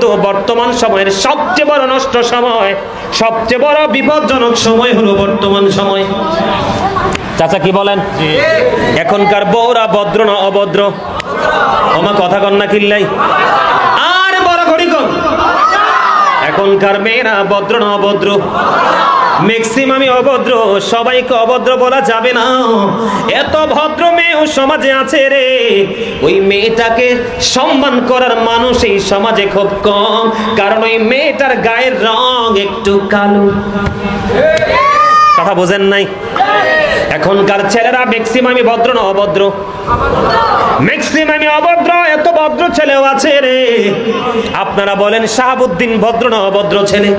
তো বর্তমান সময়ের সবচেয়ে বড় নষ্ট সময়, সবচেয়ে বড় বিপজ্জনক সময় হলো বর্তমান সময়। চাচা কি বলেন? এখনকার বউরা ভদ্র না অভদ্র? ওমা কথা কন না কিল্লাই, আর বড় ঘড়ি কন। এখনকার মেয়েরা ভদ্র না অভদ্র? ম্যাক্সিমামই অভদ্র। সবাইকে অভদ্র বলা যাবে না, এত ভদ্র মেয়েও সমাজে আছে রে। ওই মেয়েটাকে সম্মান করার মানুষ এই সমাজে খুব কম, কারণ ওই মেয়েটার গায়ের রং একটু কালো। কথা বোঝেন নাই? এখনকার ছেলেরা ম্যাক্সিমামই ভদ্র না অভদ্র? ম্যাক্সিমামই অভদ্র। এত ভদ্র ছেলেও আছে রে। আপনারা বলেন শাহাবুদ্দিন ভদ্র না অভদ্র ছেলে?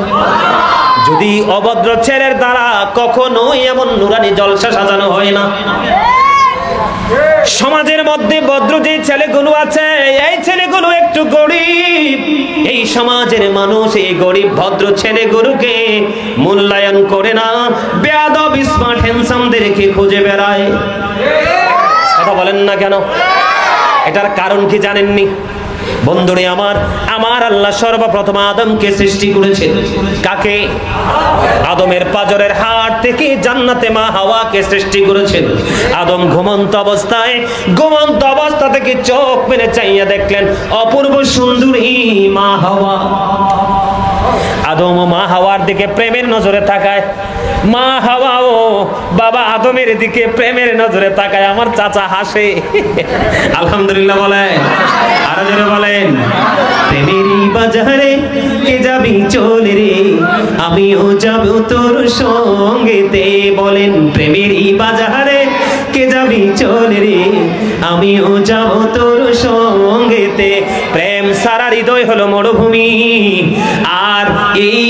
যদি অভদ্র ছেলের দ্বারা কখনোই এমন নুরানি জলসা সাজানো হয় না। সমাজের মধ্যে ভদ্র যে ছেলেগুলো আছে, এই ছেলেগুলো একটু গরিব। এই সমাজের মানুষ এই গরিব ভদ্র ছেলেগুলোকে মূল্যায়ন করে না, বেয়াদব স্মার্ট হ্যান্ডসামদেরকে খুঁজে বেড়ায়। কথা বলেন না কেন? এটার কারণ কি জানেননি? বন্ধুরে আমার, আমার আল্লাহ সর্বপ্রথম আদমকে সৃষ্টি করেছেন। কাকে? আদমের পাজরের হাড় থেকে জান্নাতে মা হাওয়াকে সৃষ্টি করেছেন। আদম ঘুমন্ত অবস্থা থেকে চোখ মেলে চাইয়া দেখলেন অপূর্ব সুন্দরী মা হাওয়া। আদম ও মা হাওয়ার দিকে প্রেমের নজরে তাকায়। মা হাওয়াও বাবা আদমের দিকে প্রেমের নজরে তাকায়। আমার চাচা হাসে। আলহামদুলিল্লাহ বলেন, আরো জোরে বলেন। প্রেমেরই বাজারে কে যাবি চলে রে, আমিও যাব তোর সঙ্গেতে। বলেন, প্রেমেরই বাজারে কে যাবি চলে রে, আমিও যাব তোর সঙ্গেতে। প্রেম সারা হৃদয় হলো মরুভূমি, আর এই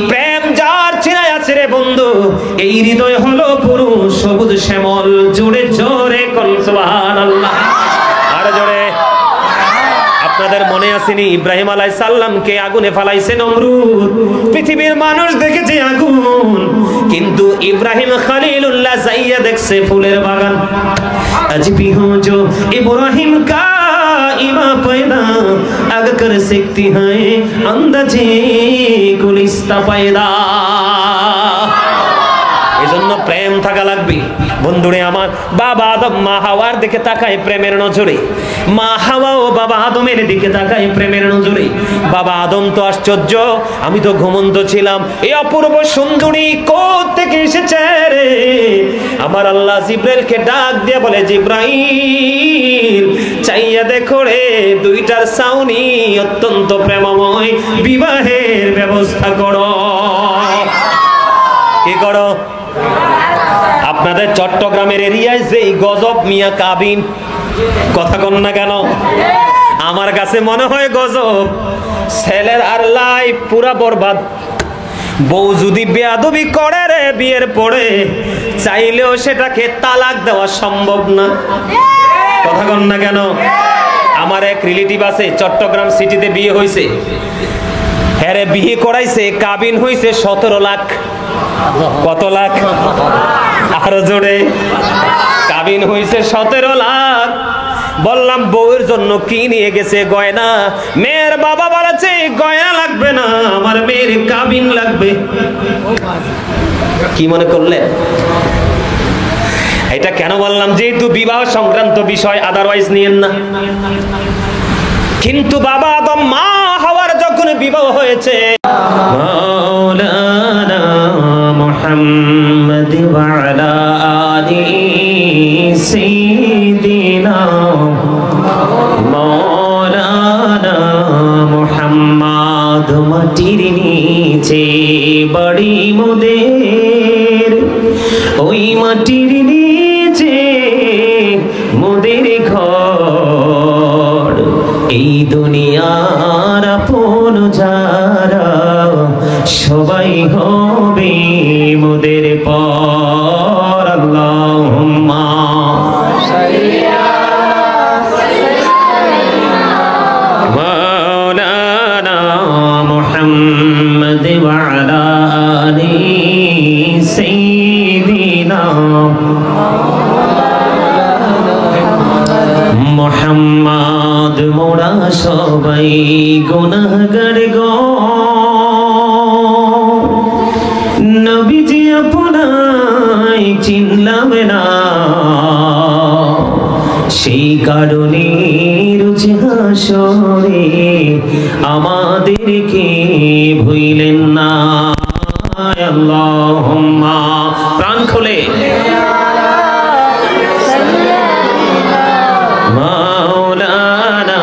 প্রেম যার চেনায় আছে রে বন্ধু, এই হৃদয় হলো পুরো সবুজ শ্যামল। জোরে জোরে কোন সুবহানাল্লাহ, আর জোরে। আপনাদের মনে আসেনি ইব্রাহিম আলাইহিস সালামকে আগুনে ফালাইছে নমরুদ? পৃথিবীর মানুষ দেখেছে আগুন, কিন্তু ইব্রাহিম খলিলুল্লাহ যাইয়া দেখছে ফুলের বাগান। আজ भी हो जो इब्राहिम का इमा पैदा अगर कर सकती है अंदाजे गुलिस्ता पैदा। এজন্য প্রেম থাকা লাগবে বন্ধুরে আমার। বাবা আদম মা হাওয়ার দিকে তাকায় প্রেমের নজরে, মা হাওয়া ও বাবা আদমের দিকে তাকায় প্রেমের নজরে। বাবা আদম তো আশ্চর্য, আমি তো ঘুমন্ত ছিলাম, এই অপূর্ব সুন্দরী কোথা থেকে এসেছে রে? আমার আল্লাহ জিব্রাইলকে ডাক দিয়ে বলে, জিব্রাইল চাইয়া দেখো রে, দুইটার সাউনি অত্যন্ত প্রেমময়, বিবাহের ব্যবস্থা করো। কি করো? আপনাদের চট্টগ্রামের এরিয়ায় যে গজব মিয়া কাবিন, কথা কন না কেন? আমার কাছে মনে হয় গজব। ছেলের আর লাইফ পুরা বরবাদ। বউ যদি বেয়াদবি করে রে বিয়ের পরে, চাইলেও সেটাকে তালাক দেওয়া সম্ভব না। কথা কন না কেন? আমার এক রিলেটিভ আছে, চট্টগ্রাম সিটিতে বিয়ে হয়েছে। হ্যাঁ, বিয়ে করাইছে, কাবিন হয়েছে 17 লাখ। কত লাখ? আরো জোরে। কাবিন হয়েছে 17 লাখ। বললাম বউয়ের জন্য কি নিয়ে গেছে? গয়না। মেয়ের বাবা বলেছে গয়না লাগবে না, আমার মেয়ের কাবিন লাগবে। কি মনে করলেন? এটা কেন বললাম? যেহেতু বিবাহ সংক্রান্ত বিষয়, আদারওয়াইজ নিয়েন না। কিন্তু বাবা আদম মা হাওয়ার যখন বিবাহ হয়েছে, মাওলানা মুহাম্মদ ওয়া আলা আলি সাইয়্যিদিনা মাওলানা মুহাম্মদ। মাটির নিচে বাড়ি মোদের, ওই মাটির নিচে মোদের ঘর। এই দুনিয়ার আপন যারা সবাই হবে মোদের পর। আল্লাহুম্মা মাওলানা মুহাম্মদ ওয়া আলা আলি সাইয়্যিদিনা মুহাম্মদ। মোরা সবাই গুনাহগার গো নবীজি আপনায় চিনলাম না সেই কারণে রোজ হাসরে আমাদেরকে ভুইলেন না আল্লাহুম্মা প্রাণ খুলে মাওলানা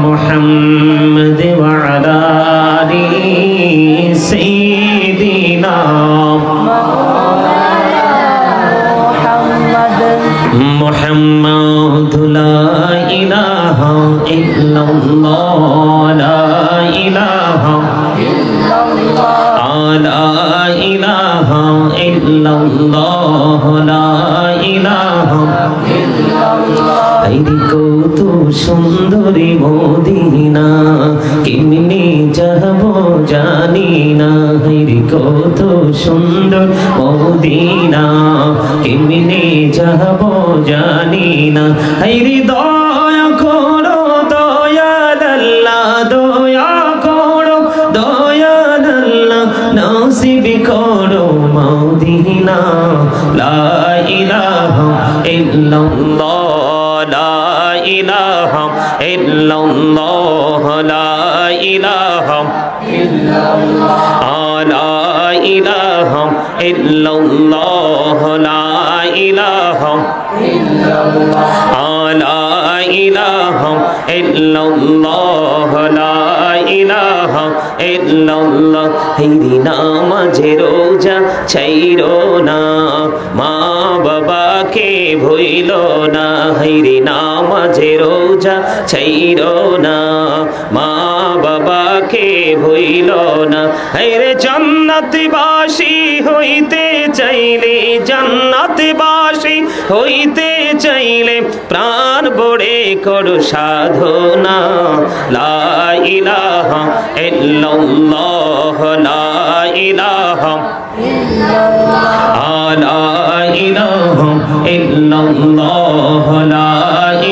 মুহাম্মদ ওয়া আলা আলি সাইয়্যিদিনা মুহাম্মদ লা ইলাহা ইল্লাল্লাহ লা ইলাহা লা ইলাহা ইল্লাল্লাহ লা ইলাহা আইরে কত সুন্দরী মদিনা কেমনে যাব জানি না আইরে কত সুন্দর মদিনা কেমনে যাব জানি না আইরে দয়া করো দয়াল আল্লাহ দয়া করো দয়াল আল্লাহ নসিব করো মদিনা লা ইলাহা ইল্লাল্লাহ লা ইলাহা ইল্লাল্লাহ লা ইলাহা ইল্লাল্লাহ লা ইলাহা ইল্লাল্লাহ লা ইলাহা ইল্লাল্লাহ লা ইলাহা ইল্লাল্লাহ লা ইলাহা ইল্লাল্লাহ হিরি নামাজে রোজা ছাইরো না মা বাবাকে ভুইলো না হিরি নামাজে রোজা ছাইরো না মা বাবাকে ভুইলো না হিরে জান্নাতবাসী হইতে চাইলে জান্নাতবাসী হইতে চাইলে প্রাণ বড়ে করো সাধনা লা ইলাহা ইল্লাল্লাহ লা ইলাহা ইল্লাল্লাহ লা ইলাহা ইল্লাল্লাহ লা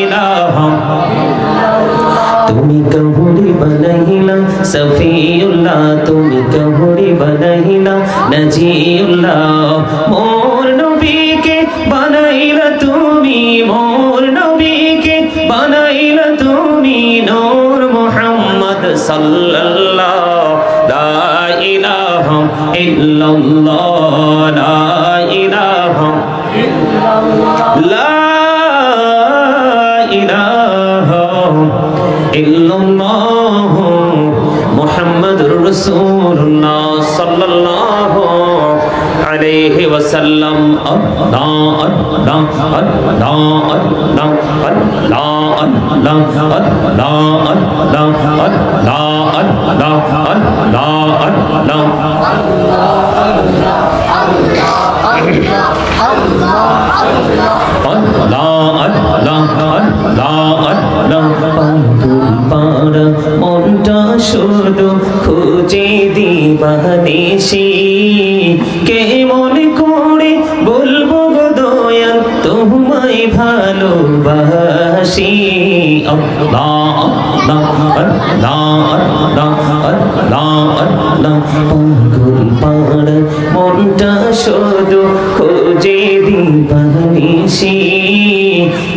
ইলাহা তুমি কহুরি বানাইলা সফিউল্লাহ তুমি কহুরি বানাইলা নজিউল্লাহ মোর নবীকে বানাইলা তুমি মোর নবীকে বানাইলা তুমি নূর মুহাম্মদ সাল্লাল্লাহ লা ইলাহা ইল্লাল্লাহ লা ইলাহা ইল্লাল্লাহ লা ইলাহা ইল্লাল্লাহ মুহাম্মাদুর রাসূলুল্লাহ সাল্লাল্লাহু আলাইহি ওয়াসাল্লাম আল্লাহ আল্লাহ আল্লাহ আল্লাহ আল্লাহ আল্লাহ আল্লাহ আল্লাহ আল্লাহ মনটা শুধু খুঁজে দিবানিশি কেমন করে বলবো গো দয়াল তোমায় ভালোবাসি আল্লাহ আল্লাহ আল্লাহ আল্লাহ আল্লাহ আল্লাহ পাগল পাড়া মনটা শুধু খুঁজে দিবানিশি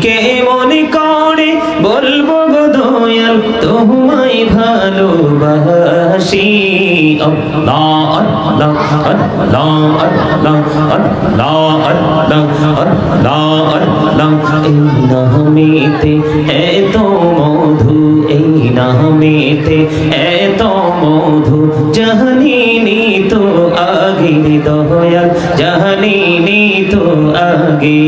কেমন করে বলবো গো দয়াল তোমায় ভালোবাসি আল্লাহ আল্লাহ আল্লাহ আল্লাহ আল্লাহ আল্লাহ আল্লাহ আল্লাহ এই নামেতে এত মধু এই নামেতে এত মধু জানিনি তো আগে দয়াল জানিনি তো আগে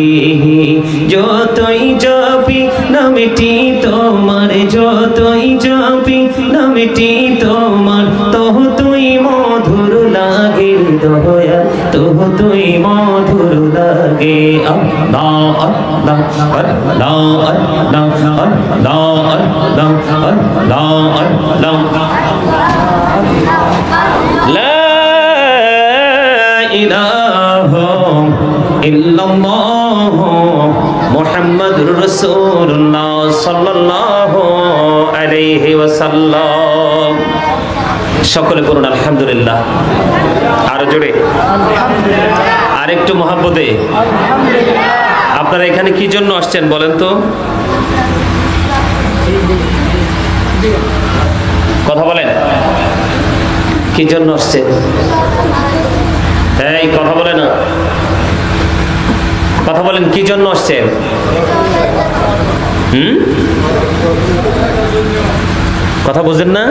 যতই জপি নামটি তোমার যতই জপি নামটি তোমার তহ তুই মধুর লাগে দয়াল তহ তুই মধুর লাগে আল্লাহ আল্লাহ আল্লাহ আল্লাহ আল্লাহ আল্লাহ আল্লাহ লা ইলাহা ইল্লাল্লাহ মুহাম্মাদুর রাসূলুল্লাহ সাল্লাল্লাহু আলাইহি ওয়াসাল্লাম। সকলে বলুন আলহামদুলিল্লাহ। আরো জোরে আলহামদুলিল্লাহ। আরেকটু মহব্বতে আলহামদুলিল্লাহ। আপনারা এখানে কি জন্য আসছেন বলেন তো? কথা বলেন, কি জন্য আসছেন? এই কথা বলে না, কথা বলেন, কি জন্য আসছেন? কথা বুঝেন না?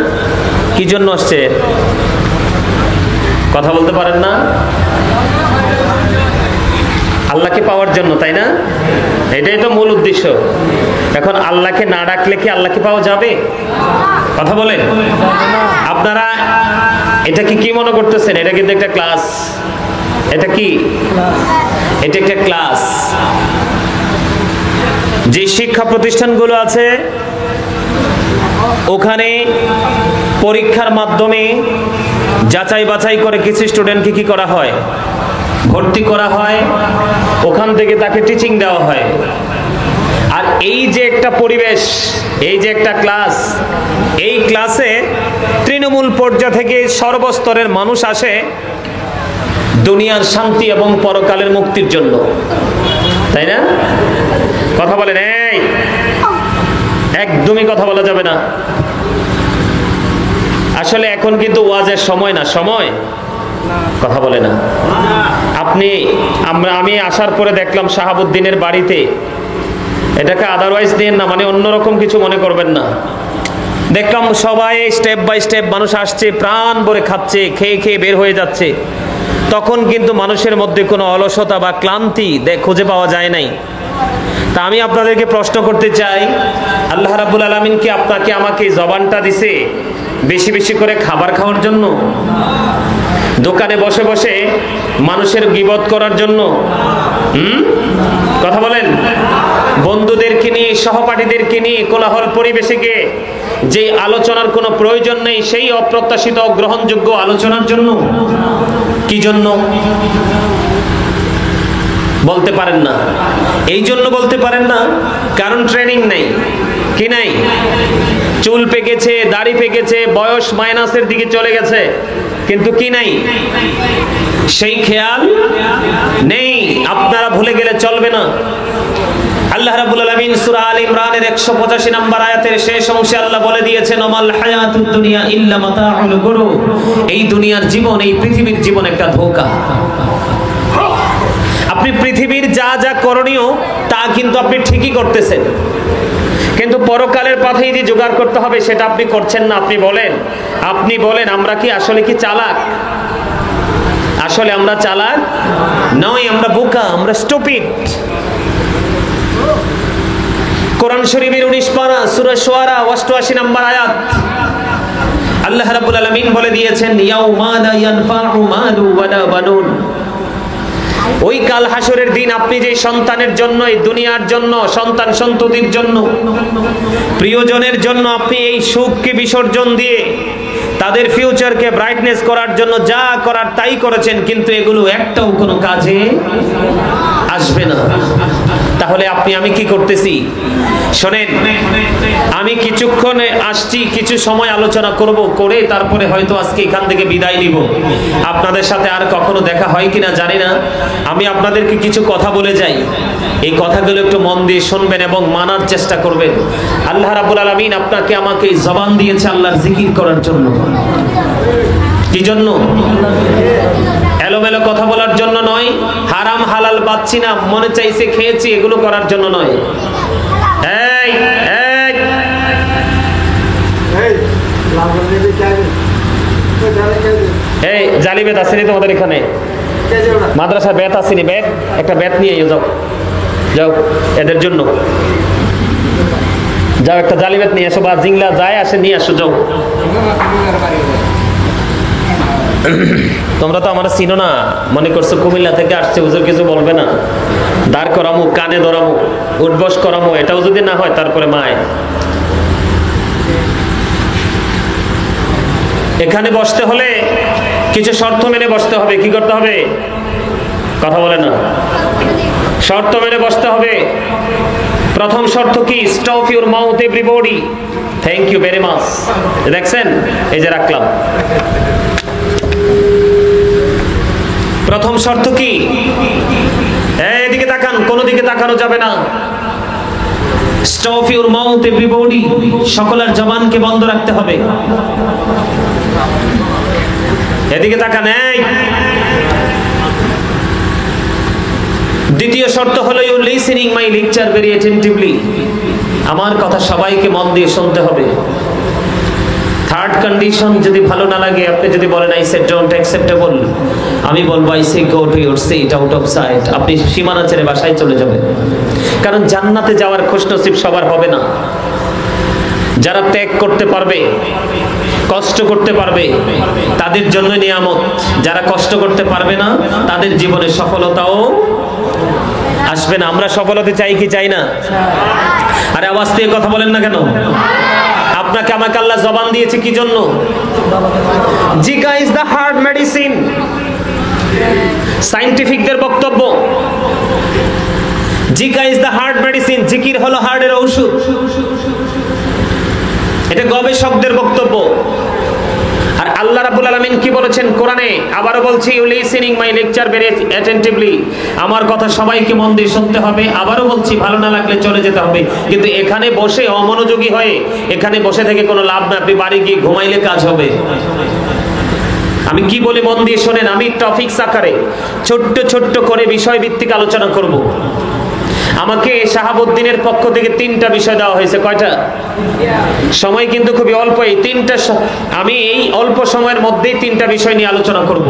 কি জন্য আসছেন? কথা বলতে পারেন না? আল্লাহকে পাওয়ার জন্য, তাই না? এটাই তো মূল উদ্দেশ্য। এখন আল্লাহকে না ডাকলে কি আল্লাহকে পাওয়া যাবে? কথা বলেন। আপনারা এটা কি মনে করতেছেন? এটা কিন্তু একটা ক্লাস। এটা কি? এটা একটা ক্লাস। যে শিক্ষা প্রতিষ্ঠানগুলো আছে ওখানে পরীক্ষার মাধ্যমে যাচাই বাছাই করে কিছু স্টুডেন্টকে কি করা হয়? ভর্তি করা হয়, ওখান থেকে তাকে টিচিং দেওয়া হয়। আর এই যে একটা পরিবেশ, এই যে একটা ক্লাস, এই ক্লাসে তৃণমূল পর্যায় থেকে সর্বস্তরের মানুষ আসে দুনিয়ার শান্তি এবং পরকালের মুক্তির জন্য, তাই না? কথা বলেন। এই একদমই কথা বলা যাবে না। আসলে এখন কিন্তু ওয়াজের সময় না, সময় কথা বলে না। আমি আসার পরে দেখলাম শাহাবুদ্দিনের বাড়িতে, এটাকে আদারওয়াইজ দিন না, মানে অন্যরকম কিছু মনে করবেন না। দেখলাম সবাই স্টেপ বাই স্টেপ মানুষ আসছে, প্রাণ ভরে খাচ্ছে, খেয়ে খেয়ে বের হয়ে যাচ্ছে। তখন কিন্তু মানুষের মধ্যে কোনো অলসতা বা ক্লান্তি খুঁজে পাওয়া যায় নাই। তা আমি আপনাদেরকে প্রশ্ন করতে চাই, আল্লাহ রাব্বুল আলামিন কি আপনাকে আমাকে জবানটা দিছে বেশি বেশি করে খাবার খাওয়ার জন্য? দোকানে বসে বসে মানুষের গীবত করার জন্য? কথা বলেন। বন্ধুদেরকে নিয়ে, সহপাঠীদেরকে নিয়ে কোলাহল পরিবেশে গিয়ে যে আলোচনার কোনো প্রয়োজন নেই, সেই অপ্রত্যাশিত গ্রহণযোগ্য আলোচনার জন্য? কি জন্য বলতে পারেন না? এই জন্য বলতে পারেন না কারণ ট্রেনিং নেই। কি নাই? চুল পেকেছে, দাড়ি পেকেছে, বয়স মাইনাসের দিকে চলে গেছে, কিন্তু কি নাই? সেই খেয়াল নেই। আপনারা ভুলে গেলে চলবে না। আল্লাহ রাব্বুল আলামিন সূরা আল ইমরানের 185 নম্বর আয়াতের শেষ অংশে আল্লাহ বলে দিয়েছেন, ওমাল হায়াতুদ দুনিয়া ইল্লা মাতাউল গুরুর। এই দুনিয়ার জীবন, এই পৃথিবীর জীবন একটা ধোঁকা। আপনি পৃথিবীর যা যা করণীয় তা কিন্তু আপনি ঠিকই করতেছেন, কিন্তু পরকালের পথে যে জোগাড় করতে হবে সেটা আপনি করছেন না। আপনি বলেন আমরা কি আসলে কি চালাক? আসলে আমরা চালাক নয়, আমরা বোকা, আমরা স্টুপিড। কোরআন শরীফের 19 পারা সূরা শুআরা 88 নম্বর আয়াত আল্লাহ রাব্বুল আলামিন বলে দিয়েছেন, ইয়াউমা লা ইয়ানফাউ মালু ওয়ালা বানুন। ওই কাল হাসরের দিন আপনি যে সন্তানের জন্য, এই দুনিয়ার জন্য, সন্তান সন্ততির জন্য, প্রিয়জনের জন্য আপনি এই সুখকে বিসর্জন দিয়ে তাদের ফিউচারকে ব্রাইটনেস করার জন্য যা করার তাই করেছেন, কিন্তু এগুলো একটাও কোনো কাজে আসবে না। তাহলে আমি কি করতেছি? শোনেন, আমি কিছুক্ষণ আসছি, কিছু সময় আলোচনা করব, করে তারপরে হয়তো আজকে এখান থেকে বিদায় নিব। আপনাদের সাথে আর কখনো দেখা হয় কিনা জানি না। আমি আপনাদেরকে কিছু কথা বলে যাই, এই কথাগুলো একটু মন দিয়ে শুনবেন এবং মানার চেষ্টা করবেন। আল্লাহ রাব্বুল আলামিন আপনাকে আমাকে জবান দিয়েছে আল্লাহর জিকির করার জন্য। কি জন্য? এলোমেলো কথা বলার জন্য নয়, হারাম হালাল বাচ্চি না, মনে চাইছে খেয়েছি, এগুলো করার জন্য নয়। এই জালি বেত আসেনি তোমাদের এখানে? মাদ্রাসা বেত আসেনি? বেত একটা বেত নিয়ে যাও, যাও এদের জন্য যাও, একটা জালি বেত নিয়ে আসো, বা জিংলা যায় আসে নিয়ে আসো, যাও। তোমরা তো আমার চিনো না, মনে করছো কুমিল্লা থেকে আসছে, হুজুর কিছু বলবে না। দাঁড় করামু, কানে ধরামু, উঠবস করামু, এটাও যদি না হয় তারপরে মায়। এখানে বসতে হলে কিছু শর্ত মেনে বসতে হবে। কি করতে হবে? কথা বলে না। শর্ত মেনে বসতে হবে। প্রথম শর্ত কি? Stop your mouth everybody. Thank you very much. দেখছেন, এই যে রাখলাম। প্রথম শর্ত কি? এদিকে তাকান, কোন দিকে তাকানো যাবে না। স্টপ ইউর মাউথ এভরিবডি, সকলের জবানকে বন্ধ রাখতে হবে। এদিকে তাকান। দ্বিতীয় শর্ত হলো you listening my lecture very attentively, আমার কথা সবাইকে মন দিয়ে শুনতে হবে। থার্ড কন্ডিশন, যদি ভালো না লাগে, আপনি যদি বলেন আই সেড ডোন্ট অ্যাকসেপ্টেবল, আমি বলবো I say go to your seat out of sight, আপনি সীমানা ছেড়ে বাসায় চলে যাবেন। কারণ জান্নাতে যাওয়ার খুশনসিব সবার হবে না। যারা ত্যাগ করতে পারবে, কষ্ট করতে পারবে, তাদের জন্য নিয়ামত। যারা কষ্ট করতে পারবে না, তাদের জীবনে সফলতাও আসবে না। আমরা সফলতা চাই কি চাই না? আরে আওয়াজ দিয়ে কথা বলেন না কেন? আপনাকে আমাকে আল্লাহ জবান দিয়েছে কি জন্য? জিকা ইজ দ্য হার্ট মেডিসিন। সায়েন্টিফিকদের বক্তব্য, জিকা ইজ দ্য হার্ট মেডিসিন, জিকির হলো হার্টের ঔষধ। এটা গবেষকদের বক্তব্য। আর আল্লাহ রাব্বুল আলামিন কি বলেছেন কোরআনে? আবারও বলছি, you listening my lecture very attentively, আমার কথা সবাইকে মন দিয়ে শুনতে হবে। আবারও বলছি, ভালো না লাগলে চলে যেতে হবে। কিন্তু এখানে বসে অমনোযোগী হয়ে এখানে বসে থেকে কোনো লাভ না। আপনি বাড়ি গিয়ে ঘুমাইলে কাজ হবে। আমি কি বলি মন দিয়ে শোনেন। আমি টপিকস আকারে ছোট্ট ছোট্ট করে বিষয় ভিত্তিক আলোচনা করব। আমাকে শাহাবুদ্দিনের পক্ষ থেকে 3টা বিষয় দেওয়া হয়েছে। কয়টা? সময় কিন্তু খুবই অল্প। এই 3টা আমি এই অল্প সময়ের মধ্যেই 3টা বিষয় নিয়ে আলোচনা করব।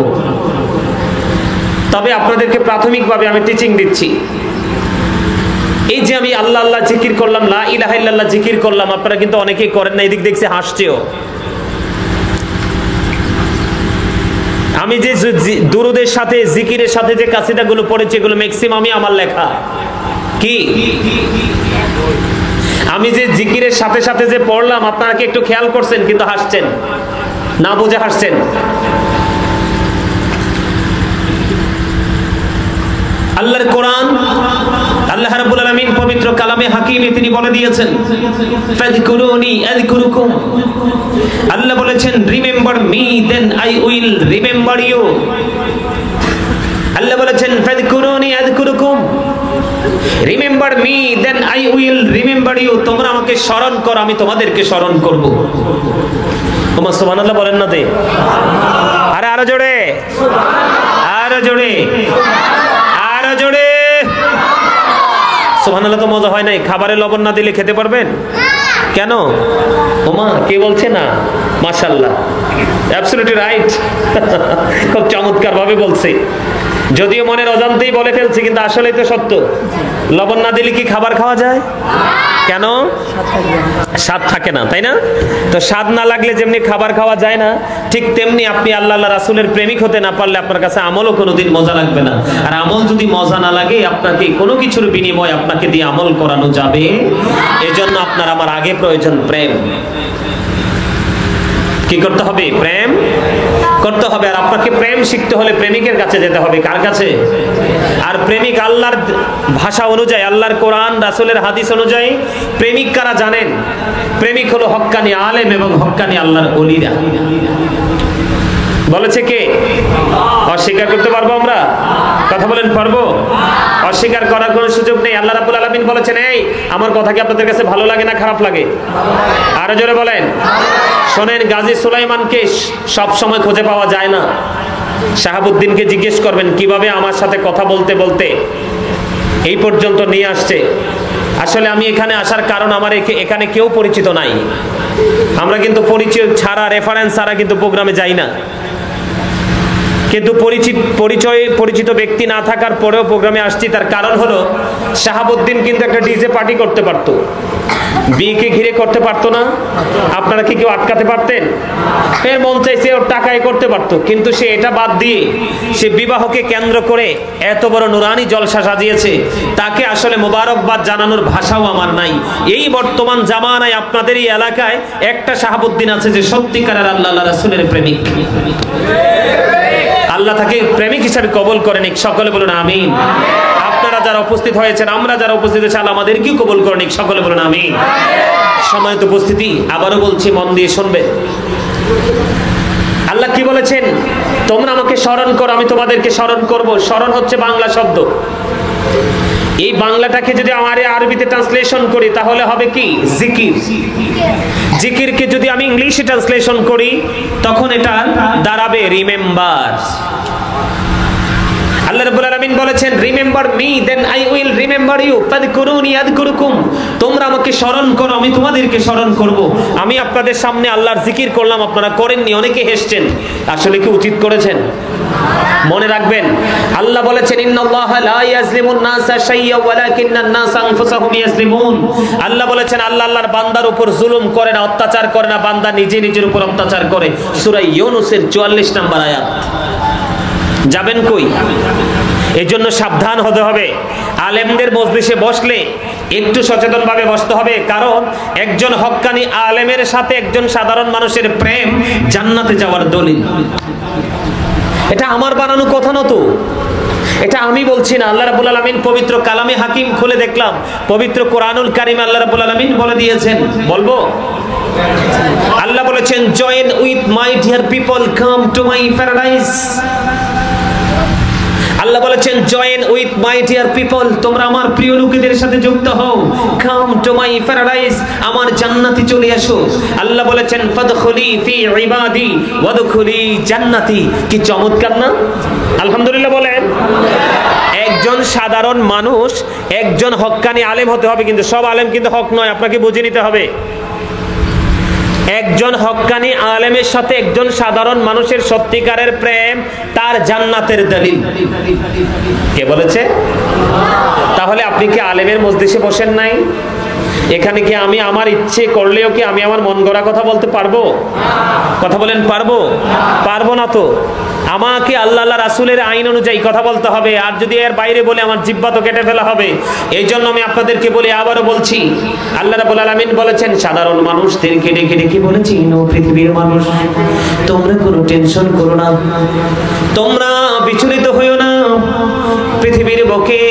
তবে আপনাদেরকে প্রাথমিকভাবে আমি টিচিং দিচ্ছি। এই যে আমি আল্লাহ আল্লাহ জিকির করলাম, লা ইলাহা ইল্লাল্লাহ জিকির করলাম, আপনারা কিন্তু অনেকেই করেন না। এদিক দেখছি হাসছেও। আমি যে দুরুদের সাথে জিকিরের সাথে যে কাসিদাগুলো পড়েছি, এগুলো ম্যাক্সিমামই আমার লেখা। কি আমি যে জিকিরের সাথে সাথে যে পড়লাম, আপনারা কি একটু খেয়াল করছেন? কিন্তু হাসছেন, না বুঝে হাসছেন। আল্লাহর কোরআন, আল্লাহ রাব্বুল আলামিন পবিত্র কালামে হাকিমে তিনি বলে দিয়েছেন, ফাযকুরুনি আযকুরুকুম। আল্লাহ বলেছেন, remember me then I will remember you. আল্লাহ বলেছেন, ফাযকুরুনি আযকুরুকুম, remember me then I will remember you. তোমরা আমাকে স্মরণ করো, আমি তোমাদেরকে স্মরণ করব। তোমরা সুবহানাল্লাহ বলেন না? আরে আরো জোরে, আরো জোরে, আরো জোরে। সুবহানাল্লাহ তো মজা হয় নাই। খাবারে লবণ না দিলে খেতে পারবেন? কেন? ওমা কে বলছে না? মাশাআল্লাহ, অ্যাবসলিউটলি রাইট। খুব চমৎকার ভাবে বলছে। যদিও মনের অজান্তেই বলে ফেলছি, কিন্তু আসলেই তো সত্য। লবণ না দিলে কি খাবার খাওয়া যায়? কেন? স্বাদ থাকে না, তাই না? তো স্বাদ না লাগলে যেমনি খাবার খাওয়া যায় না, ঠিক তেমনি আপনি আল্লাহ আল্লাহ রাসূলের প্রেমিক হতে না পারলে আপনার কাছে আমলও কোনোদিন মজা লাগবে না। আর আমল যদি মজা না লাগে, আপনাকে কোনো কিছুর বিনিময় আপনাকে দিয়ে আমল করানো যাবে। এজন্য আপনার আমার আগে প্রয়োজন প্রেম। কি করতে হবে? প্রেম করতে হবে। আর আপনাকে প্রেম শিখতে হলে প্রেমিকের কাছে যেতে হবে। কার কাছে? আর প্রেমিক আল্লাহর ভাষা অনুযায়ী, আল্লাহর কোরআন রাসূলের হাদিস অনুযায়ী প্রেমিক কারা জানেন? প্রেমিক হলো হক্কানি আলেম এবং হক্কানি আল্লাহর ওলিরা। বলেছে কে? অস্বীকার করতে পারবো আমরা? কথা বলেন, পারবো? অস্বীকার করার কোনো সুযোগ নেই। আল্লাহ রাব্বুল আলামিন বলেছেন, এই আমার কথা কি আপনাদের কাছে ভালো লাগে না খারাপ লাগে? আরো জোরে বলেন। শোনেন, গাজী সুলাইমানকে সব সময় খুঁজে পাওয়া যায় না। শাহাবুদ্দিনকে জিজ্ঞেস করবেন কিভাবে আমার সাথে কথা বলতে বলতে এই পর্যন্ত নিয়ে আসছে। আসলে আমি এখানে আসার কারণ, আমার এখানে কেউ পরিচিত নাই। আমরা কিন্তু পরিচয় ছাড়া, রেফারেন্স ছাড়া কিন্তু প্রোগ্রামে যাই না। কিন্তু পরিচিত ব্যক্তি না থাকার পরেও প্রোগ্রামে আসছি। তার কারণ হলো, শাহাবুদ্দিন কিন্তু একটা ডিজে পার্টি করতে পারতো, বিয়েকে ঘিরে করতে পারতো না। আপনারা কি কেউ আটকাতে পারতেন? এর মন চাইছে ওর টাকায় করতে পারতো, কিন্তু সে এটা বাদ দিয়ে সে বিবাহকে কেন্দ্র করে এত বড় নুরানি জলসা সাজিয়েছে। তাকে আসলে মোবারকবাদ জানানোর ভাষাও আমার নাই। এই বর্তমান জামানায় আপনাদের এই এলাকায় একটা শাহাবুদ্দিন আছে যে সত্যিকারের আল্লাহ রাসূলের প্রেমিক। আল্লাহ তাকে প্রেমিক হিসাবে কবুল করেন। সকলে বলুন আমিন। আপনারা যারা উপস্থিত হয়েছেন, আমরা যারা উপস্থিত হয়েছি, আল্লাহ আমাদেরকেও কবুল করুন, সকলে বলুন আমিন। সম্মানিত উপস্থিতি, আবারও বলছি, মন দিয়ে শুনবেন। আল্লাহ কি বলেছেন? তোমরা আমাকে স্মরণ করো, আমি তোমাদেরকে স্মরণ করব। স্মরণ হচ্ছে বাংলা শব্দ। এই বাংলাটাকে যদি আমার আরবিতে ট্রান্সলেশন করি তাহলে হবে কি? জিকির। জিকিরকে যদি আমি ইংলিশে ট্রান্সলেশন করি তখন এটা দাঁড়াবে রিমেম্বার। আল্লাহ রাব্বুল আলামিন বলেছেন, remember me then I will remember you, ফাযকুরুনি আযকুরুকুম। তোমরা আমাকে স্মরণ করো, আমি তোমাদেরকে স্মরণ করব। আমি আপনাদের সামনে আল্লাহর জিকির করলাম, আপনারা করেননি, অনেকে হেসছেন। আসলে কি উচিত করেছেন? মনে রাখবেন, আল্লাহ বলেছেন, ইন্নাল্লাহা লা ইয়াজলিমুন নাসা শাইয়্যা ওয়ালাকিন্নান নাসা আনফুসাহুম ইয়াজলিমুন। আল্লাহ বলেছেন, আল্লাহ আল্লাহর বান্দার উপর জুলুম করে না, অত্যাচার করে না, বান্দা নিজে নিজের উপর অত্যাচার করে। সূরা ইউনূসের 44 নম্বর আয়াত। যাবেন কই? এই জন্য সাবধান হতে হবে। আলেমদের মজলিসে বসলে একটু সচেতনভাবে বসতে হবে, কারণ একজন হক্কানি আলেমের সাথে একজন সাধারণ মানুষের প্রেম জান্নাতে যাওয়ার দলিল। এটা আমার বানানো কথা না তো, এটা আমি বলছি না, আল্লাহ রাব্বুল আলামিন পবিত্র কালামে হাকিম খুলে দেখলাম, পবিত্র কোরআনুল কারীম আল্লাহ রাব্বুল আলামিন বলে দিয়েছেন। বলবো? আল্লাহ বলেছেন, join with my dear people, come to my paradise. আল্লাহ বলেছেন, join with my dear people, তোমরা আমার প্রিয় লোকেদের সাথে যুক্ত হও। কাম টু মাই প্যারাডাইস, আমার জান্নাতে চলে আসো। আল্লাহ বলেছেন, ফাদখুলি ফি ইবাদি ওয়াদখুলি জান্নাতি। কি চমৎকার না? আলহামদুলিল্লাহ বলেন। একজন সাধারণ মানুষ একজন হক্কানি আলেম হতে হবে, কিন্তু সব আলেম কিন্তু হক নয়, আপনাকে বুঝে নিতে হবে। একজন হক্কানি আলেমের সাথে একজন সাধারণ মানুষের সত্যিকারের প্রেম তার জান্নাতের দলিল। কে বলেছে? তাহলে আপনি কি আলেমের মজলিসে বসেন নাই? এখানে কি আমি আমার ইচ্ছে করলেও কি আমি আমার মন গড়া কথা বলতে পারবো? কথা বলেন, পারবো? পারবো না তো। আমাকে আল্লাহ রাসূলের আইন অনুযায়ী কথা বলতে হবে, আর যদি এর বাইরে বলে আমার জিহ্বা তো কেটে ফেলা হবে। এই জন্য আমি আপনাদেরকে বলি, আবারও বলছি, আল্লাহ রাব্বুল আলামিন বলেছেন, সাধারণ মানুষদেরকে ডেকে ডেকে বলেছি, নো পৃথিবীর মানুষ, তোমরা কোনো টেনশন করো না, তোমরা বিচলিত হইও না। পৃথিবীর বুকে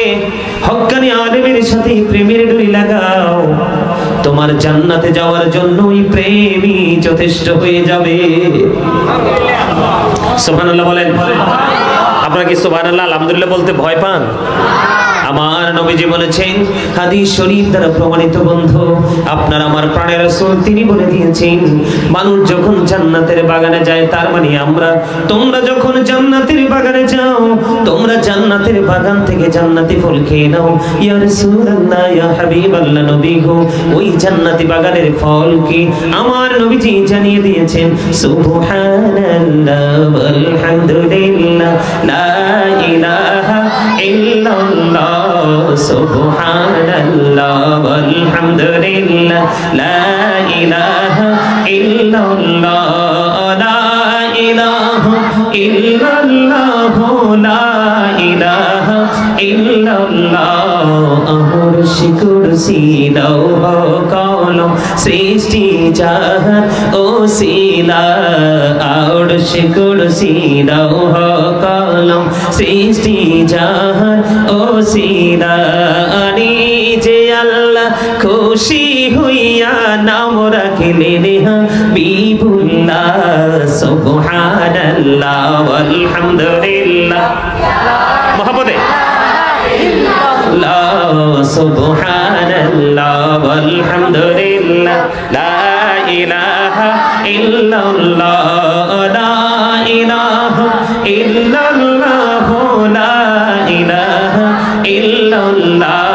হক্কানি আলেমের সাথে প্রেমের ডুরি লাগাও, তোমার জান্নাতে যাওয়ার জন্য ওই প্রেমই যথেষ্ট হয়ে যাবে। সুবহানাল্লাহ বলেন। আপনারা কি সুবহানাল্লাহ আলহামদুলিল্লাহ বলতে ভয় পান? আমার নবীজি বলেছেন, হাদিস শরীফ দ্বারা প্রমাণিত, বন্ধু, আপনার আমার প্রাণের রাসূল তিনি বলে দিয়েছেন, মানুষ যখন জান্নাতের বাগানে যায়, তার মানে আমরা, তোমরা যখন জান্নাতের বাগানে যাও, তোমরা জান্নাতের বাগান থেকে জান্নাতি ফল খেয়ে নাও। ইয়া রাসূলুল্লাহ, ইয়া হাবিবাল্লাহ, নবী গো, ওই জান্নাতি বাগানের ফল কি? আমার নবীজি জানিয়ে দিয়েছেন, সুবহানাল্লাহ ওয়ালহামদুলিল্লাহ লা ইলাহা ইল্লাল্লাহ, সুবহানাল্লাহ ওয়ালহামদুলিল্লাহ লা ইলাহা ইল্লাল্লাহ, লা ইলাহা ইল্লাল্লাহ, লা ইলাহা ইল্লাল্লাহ। আরশ কুরসি লৌহ কলম সৃষ্টি জাহান ওসিলা, আরশ কুরসি লৌহ কলম সৃষ্টি জাহান ওসিলা, নিজে আল্লাহ খুশি হইয়া নাম রাখিলেন হাবিবুল্লাহ। সুবহানাল্লাহ ওয়ালহামদুলিল্লাহ, মহব্বতে সুবহানাল্লাহ ওয়ালহামদুলিল্লাহ লা ইলাহা ইল্লাল্লাহ, লা ইলাহা ইল্লাল্লাহ, লা ইলাহা ইল্লাল্লাহ।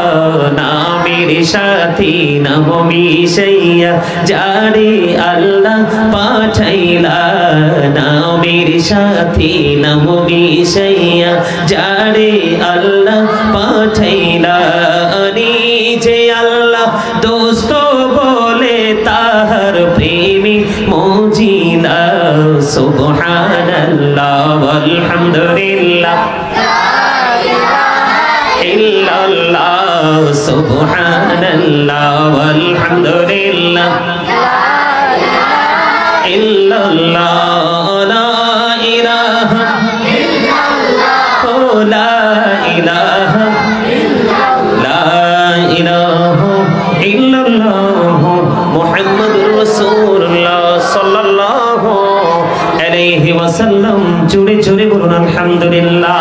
নামের সাথী নাম মিশাইয়া যারে আল্লাহ পাঠাইলা, নামের সাথী নাম মিশাইয়া যারে আল্লাহ পাঠাইলা, নিজে আল্লাহ দোস্ত বলে তাহার প্রেমী মজিলা। সুবহানাল্লাহ ওয়ালহামদুলিল্লাহ ইল্লাল্লাহ, সুবহানাল্লাহ ওয়ালহামদুলিল্লাহ ইল্লাল্লাহ, লা ইলাহা ইল্লাল্লাহ, লা ইলাহা ইল্লাল্লাহ। ওয়াসাল্লাম। জোরে জোরে বলুন আলহামদুলিল্লাহ।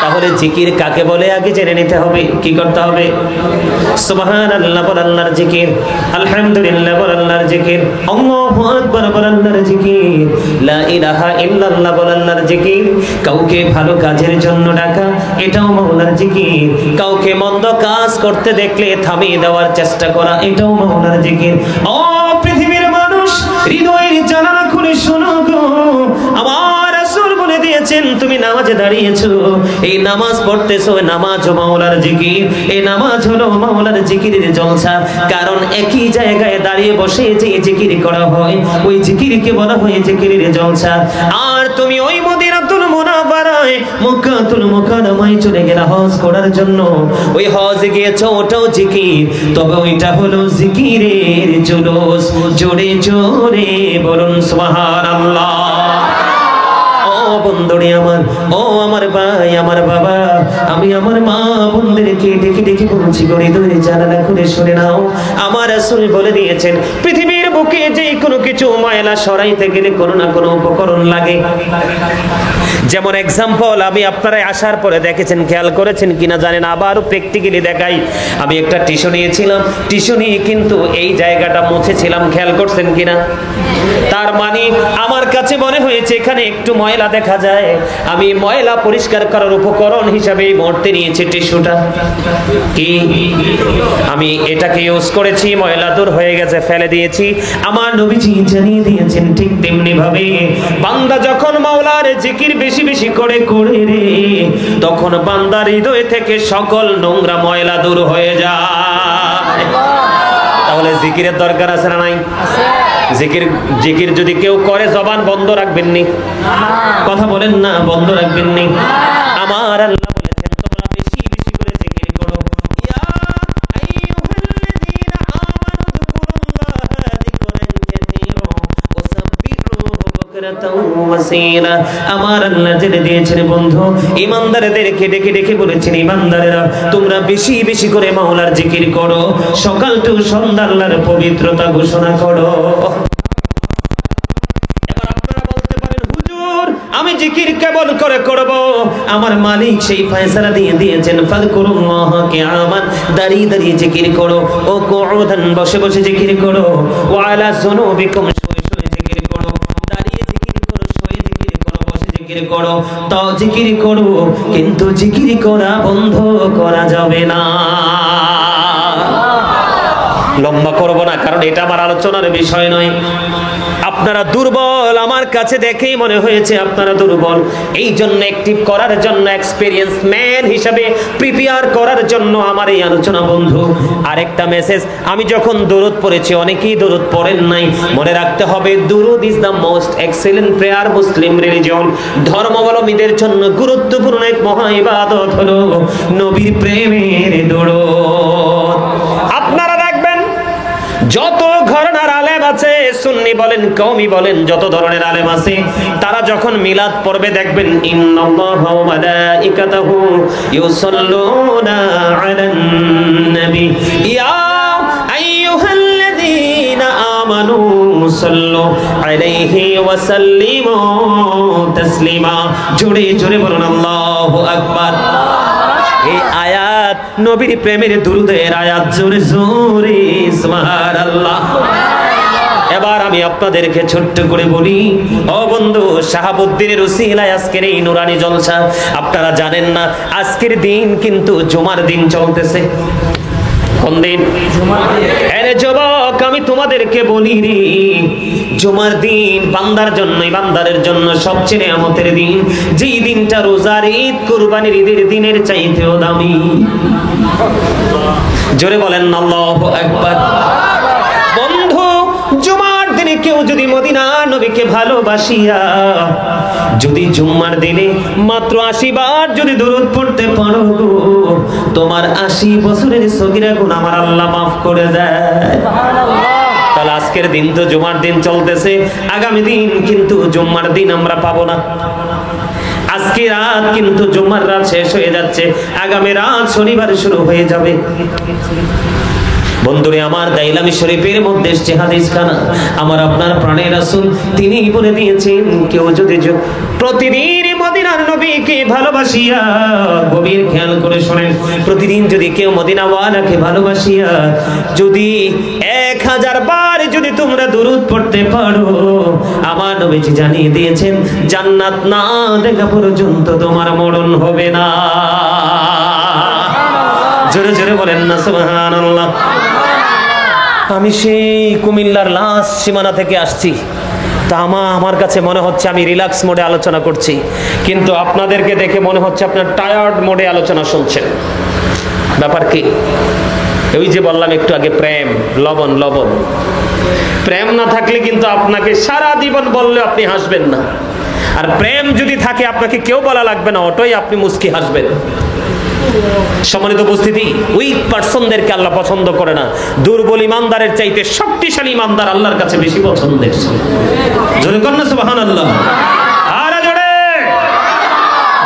তাহলে জিকির কাকে বলে আগে জেনে নিতে হবে। কি করতে হবে? সুবহানাল্লাহ বল আল্লাহর জিকির, আলহামদুলিল্লাহ বল আল্লাহর জিকির, আল্লাহু আকবার বল আল্লাহর জিকির, লা ইলাহা ইল্লাল্লাহ বল আল্লাহর জিকির। কাউকে ভালো কাজের জন্য ডাকা, এটাও মাওলার জিকির। কাউকে মন্দ কাজ করতে দেখলে থামিয়ে দেওয়ার চেষ্টা করা, এটাও মাওলার জিকির। ও পৃথিবীর মানুষ, হৃদয়ের জানালা খুলে শোনো গো, আমার রাসূল বলে দিয়েছেন তুমি নামাজে দাঁড়িয়েছো, এই নামাজ পড়তেছো, নামাজ মাওলার জিকির। এই নামাজ হলো মাওলার জিকিরের জলসা। কারণ একই জায়গায় দাঁড়িয়ে বসে যে জিকির করা হয়, ওই জিকিরকে বলা হয় জিকিরের জলসা। আর তুমি ওই মদিনাতুল মুনাওয়ারায়, মক্কাতুল মুকাররমায় চলে গেলা হজ করার জন্য, ওই হজে গিয়েছো, ওটাও জিকির। তবে ওইটা হলো জিকিরের জুলুস। জোরে জোরে বলুন সুবহানাল্লাহ। বন্ধুরে আমার, ও আমার ভাই, আমার বাবা, আমি আমার মা বোনদেরকে ডেকে ডেকে বলছি, হৃদয়ের জানালা খুলে শুনে নাও। আমার রাসূল বলে দিয়েছেন পৃথিবীর বুকে যে কোনো কিছু ময়লা সরাইতে গেলে কোনো না কোনো উপকরণ লাগে। যেমন এক্সাম্পল আমি আপনারা আসার পরে দেখেছেন, খেয়াল করেছেন কিনা জানেন, আবারও প্র্যাকটিক্যালি দেখাই। আমি একটা টিস্যু নিয়েছিলাম, টিস্যু নিয়ে কিন্তু এই জায়গাটা মুছেছিলাম, খেয়াল করছেন কিনা? তার মানে আমার কাছে মনে হয়েছে এখানে একটু ময়লা দেখা যায়, আমি ময়লা পরিষ্কার করার উপকরণ হিসাবে এই মুহূর্তে নিয়েছি টিস্যুটা। কি আমি এটাকে ইউজ করেছি, ময়লা দূর হয়ে গেছে, ফেলে দিয়েছি। আমার নবীজি জানিয়ে দিয়েছেন ঠিক তেমনি ভাবে বান্দা যখন মাওলার জিকির বেশি বেশি করে করে রে, তখন বান্দার হৃদয় থেকে সকল নোংরা ময়লা দূর হয়ে যায়। তাহলে জিকিরের দরকার আছে না নাই? জিকির জিকির যদি কেউ করে জবান বন্ধ রাখবেন নি? কথা বলেন না, বন্ধ রাখবেন নি? আমার আল্লাহ বলেছেন তোমরা বেশি বেশি করে জিকির করো। ইয়া আইয়ুহাল্লাযীনা আমানু যকুরুল্লাহা যিকরান কাসীরা ওয়াসাব্বিহুহু বুকরাতাও ওয়াসীলা। আমার আল্লাহ জেনে দিয়েছেন বন্ধু, ঈমানদারদেরকে ডেকে ডেকে বলেছেন, ঈমানদারেরা তোমরা বেশি বেশি করে মাওলার জিকির করো, সকাল টু সন্ধ্যা আল্লাহর পবিত্রতা ঘোষণা করো। আমি জিকির কেবল করে করব, আমার মালিক সেই ফয়সালা দিয়ে দিয়েছেন, ফাযকুরুল্লাহ কিয়ামান, দাঁড়িয়ে দাঁড়িয়ে জিকির করো, ও কুউদান, বসে বসে জিকির করো, ওয়া আলা যুনুবিকুম, শুয়ে শুয়ে জিকির করো, দাঁড়িয়ে জিকির করো, শুয়ে জিকির করো, বসে জিকির করো। তো জিকির করো, কিন্তু জিকির করা বন্ধ করা যাবে না। লম্বা করব না, কারণ এটা আমার আলোচনার বিষয় নয়। আপনারা দুর্বল, আমার কাছে দেখেই মনে হয়েছে আপনারা দুর্বল। এই জন্য অ্যাক্টিভ করার জন্য, এক্সপেরিয়েন্স ম্যান হিসাবে প্রিপেয়ার করার জন্য আমার এই আলোচনা বন্ধু। আরেকটা মেসেজ, আমি যখন দরুদ পড়েছি, অনেকেই দরুদ পড়েন নাই, মনে রাখতে হবে দরুদ is the most excellent prayer Muslim religion. ধর্মাবলম্বীদের জন্য গুরুত্বপূর্ণ এক মহা ইবাদত হলো নবীর প্রেমের দরুদ। আপনারা দেখবেন যত ঘরানার আলেম আছে, সুন্নি বলেন কওমি বলেন, যত ধরনের আলেম আছে, তারা যখন মিলাদ পড়বে দেখবেন ইন্নাল্লাহা ওয়া মালাইকাতাহু ইউসাল্লুনা আলান নবী ইয়া আইয়ুহাল্লাযীনা আমানু সাল্লু আলাইহি ওয়া সাল্লিমু তাসলিমা। জোরে জোরে বলুন আল্লাহু আকবার। এই আয়াত নবীর প্রেমের দুরুদের আয়াত, জোরে জোরে সুবহানাল্লাহ। এবার আমি আপনাদেরকে ছোট্ট করে বলি, ও বন্ধু, শাহাবুদ্দিনের উসিলায় আজকের এই নুরানি জলসা। আপনারা জানেন না আজকের দিন কিন্তু জুমার দিন চলতেছে। কোন দিন? আরে যুবক, আমি তোমাদেরকে বলি রে, জুমার দিন বান্দার জন্য, বান্দারের জন্য সবচেয়ে নিয়ামতের দিন। যেই দিনটা রোজার ঈদ, কুরবানির ঈদের দিনের চাইতেও দামি। জোরে বলেন আল্লাহু আকবার। বন্ধু, জুমার দিনে কেউ যদি মদিনা নবীকে ভালোবাসিয়া যদি জুম্মার দিনে মাত্র 80 বার যদি দরুদ পড়তে পারো, তোমার 80 বছরের সগীরা গুনাহ আমার আল্লাহ মাফ করে দেয়। তাহলে আজকের দিন তো জুমার দিন চলতেছে, আগামী দিন কিন্তু জুম্মার দিন আমরা পাবো না। আজকে রাত কিন্তু জুম্মার রাত শেষ হয়ে যাচ্ছে, আগামী রাত শনিবার শুরু হয়ে যাবে। বন্ধুরে আমার, দাইলামি শরীফের মধ্যে এসেছে হাদিস খানা, আমার আপনার প্রাণের রাসূল তিনি বলে দিয়েছেন, কেউ যদি প্রতিদিন মদিনার নবীকে ভালোবাসিয়া, গভীর খেয়াল করে শোনেন, প্রতিদিন যদি কেউ মদিনাওয়ালাকে ভালোবাসিয়া যদি 1000 বার যদি তোমরা দুরূদ পড়তে পারো, আমার নবীজি জানিয়ে দিয়েছেন জান্নাত না দেখা পর্যন্ত তোমার মরণ হবে না। জোরে জোরে বলেন না সুবহানাল্লাহ। আমি সেই কুমিল্লার লাস্ট সীমানা থেকে আসছি, তা আমার কাছে মনে হচ্ছে আমি রিল্যাক্স মোডে আলোচনা করছি, কিন্তু আপনাদেরকে দেখে মনে হচ্ছে আপনার টায়ার্ড মোডে আলোচনা শুনছেন। ব্যাপার কি? ওই যে বললাম একটু আগে, প্রেম লবণ লবণ। প্রেম না থাকলে কিন্তু আপনাকে সারা জীবন বললে আপনি হাসবেন না, আর প্রেম যদি থাকে আপনাকে কেউ বলা লাগবে না, অটোই আপনি মুস্কি হাসবেন। সম্মানিত উপস্থিতি, উইক পারসনদেরকে আল্লাহ পছন্দ করে না, দুর্বল ইমানদারের চাইতে শক্তিশালী ইমানদার আল্লাহর কাছে বেশি পছন্দের। জোরে কর না সুবহানাল্লাহ। আর জোরে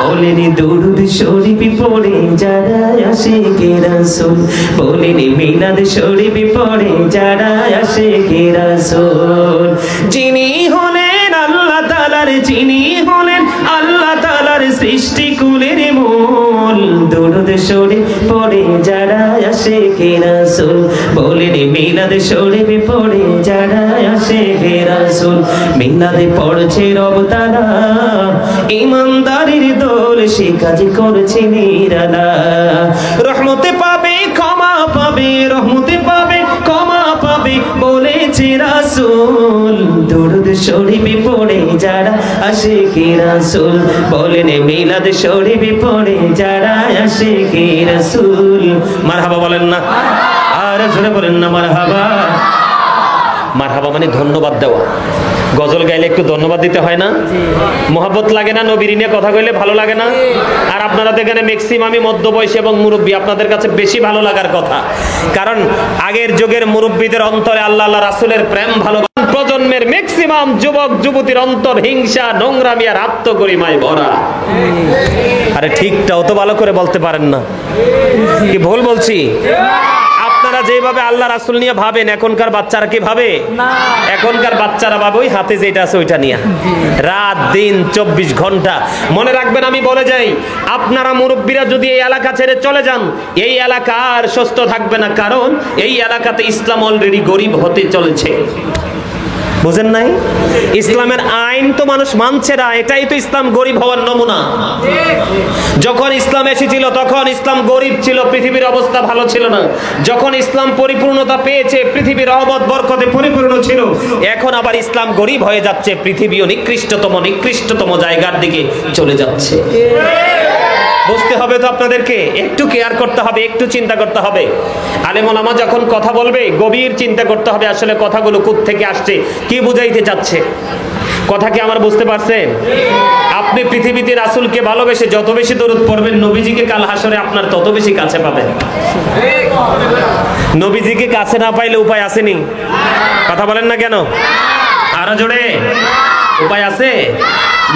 বলেনি দুরূদ শরীফ পড়ে যারা আশিকে রাসূল, বলেনি মিলাদ শরীফ পড়ে যারা আশিকে রাসূল, যিনি হলেন আল্লাহ তাআলার, যিনি হলেন আল্লাহ তাআলার সৃষ্টি কুলের মূল, দুরূদ শরীফ পড়ে যারা আশিকে রাসূল, বলেনি মিলাদ শরীফ পড়ে যারা আশিকে রাসূল, মিলাদে পড়ছে রব তাআলা, ইমানদারের দোল সে কাজ করছে নিরালা, রহমতে পাবে ক্ষমা পাবে, রহমতে পাবে ক্ষমা পাবে বলেছে রাসূল, দুরূদ শরীফ পড়ে যারা আশিকে রাসূল, বলেন মিলাদ শরীফ পড়ে যারা আশিকে রাসূল। মারহাবা বলেন না, আর জোরে বলেন না মারহাবা। মারহাবা মানে ধন্যবাদ দেওয়া। গজল গাইলে একটু ধন্যবাদ দিতে হয় না? মোহাব্বত লাগে না? নবীর নিয়ে কথা কইলে ভালো লাগে না? আর আপনারা তো এখানে ম্যাক্সিমামই মধ্যবয়সী এবং মুরব্বী, আপনাদের কাছে বেশি ভালো লাগার কথা, কারণ আগের যুগের মুরব্বীদের অন্তরে আল্লাহ আল্লাহ রাসূলের প্রেম ভালোবাসা, প্রজন্মের ম্যাক্সিমাম যুবক যুবতীর অন্তর হিংসা নোংরামি আর আত্মগরিমায় ভরা। আরে ঠিকটাও তো ভালো করে বলতে পারেন না, কি ভুল বলছি? আপনারা যেভাবে আল্লাহ রাসূল নিয়ে ভাবেন, এখনকার বাচ্চারা কি ভাবে? এখনকার বাচ্চারা ভাবে ওই হাতে যেটা আছে ওইটা নিয়ে, রাত দিন 24 ঘন্টা। মনে রাখবেন, আমি বলে যাই, আপনারা মুরব্বীরা যদি এই এলাকা ছেড়ে চলে যান, এই এলাকা আর সুস্থ থাকবে না, কারণ এই এলাকাতে ইসলাম অলরেডি গরিব হতে চলেছে। বুঝেন নাই? ইসলামের আইন তো মানুষ মানছে না, এটাই তো ইসলাম গরিব হওয়ার নমুনা। যখন ইসলাম এসেছিল তখন ইসলাম গরিব ছিল, পৃথিবীর অবস্থা ভালো ছিল না। যখন ইসলাম পরিপূর্ণতা পেয়েছে, পৃথিবীর রহমত বরকতে পরিপূর্ণ ছিল, এখন আবার ইসলাম গরিব হয়ে যাচ্ছে, পৃথিবীও নিকৃষ্টতম জায়গার দিকে চলে যাচ্ছে। বুঝতে হবে তো আপনাদেরকে, একটু কেয়ার করতে হবে, একটু চিন্তা করতে হবে। আলেম ওলামা যখন কথা বলবে গভীর চিন্তা করতে হবে, আসলে কথাগুলো কোথা থেকে আসছে, কি বুঝাইতে চাচ্ছে। কথা কি আমার বুঝতে পারছেন? আপনি পৃথিবীতে রাসূলকে ভালোবেসে যত বেশি দরুদ পড়বেন, নবীজিকে কাল হাসরে আপনার তত বেশি কাছে পাবেন। নবীজিকে কাছে না পাইলে উপায় আসেনি? কথা বলেন না কেন? আরো জোরে, উপায় আছে?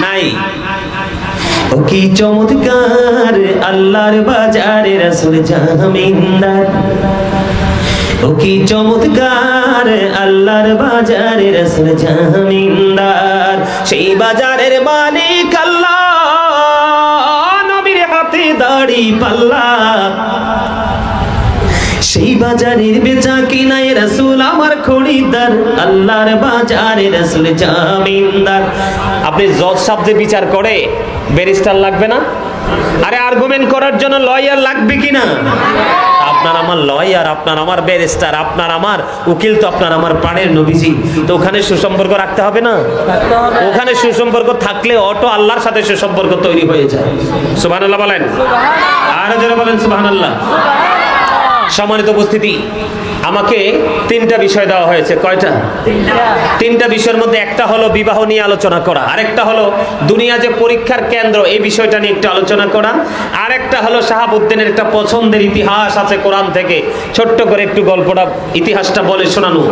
নাই। ও কি চমৎকার আল্লাহর বাজারে রাসূল জামিনদার, ও কি চমৎকার আল্লাহর বাজারে রাসূল জামিনদার, সেই বাজারের মালিক আল্লাহ, নবীর হাতে দাড়ি পাল্লা, সেই বাজারের বেচা কিনায় রাসূল আমার খরিদ্দার, আল্লাহর বাজারে রাসূল জামিনদার। আপনি জজ সাহেব যে বিচার করে, ব্যারিস্টার লাগবে না? আরে আর্গুমেন্ট করার জন্য লয়ার লাগবে কিনা? আপনার আমার লয়ার, আপনার আমার ব্যারিস্টার, আপনার আমার উকিল তো আপনার আমার প্রাণের নবীজি। তো ওখানে সুসম্পর্ক রাখতে হবে না? ওখানে সুসম্পর্ক থাকলে অটো আল্লাহর সাথে সুসম্পর্ক তৈরি হয়ে যায়। সুবহানাল্লাহ বলেন, আর যারা বলেন সুবহানাল্লাহ। সম্মানিত উপস্থিতি, আমাকে 3টা বিষয় দেওয়া হয়েছে। কয়টা? 3টা বিষয়ের মধ্যে একটা হলো বিবাহ নিয়ে আলোচনা করা, আরেকটা হলো দুনিয়া যে পরীক্ষার কেন্দ্র এই বিষয়টা নিয়ে একটু আলোচনা করা, আরেকটা হলো শাহাবুদ্দিনের একটা পছন্দের ইতিহাস আছে কোরআন থেকে, ছোট্ট করে একটু গল্পটা ইতিহাসটা বলে শোনানো।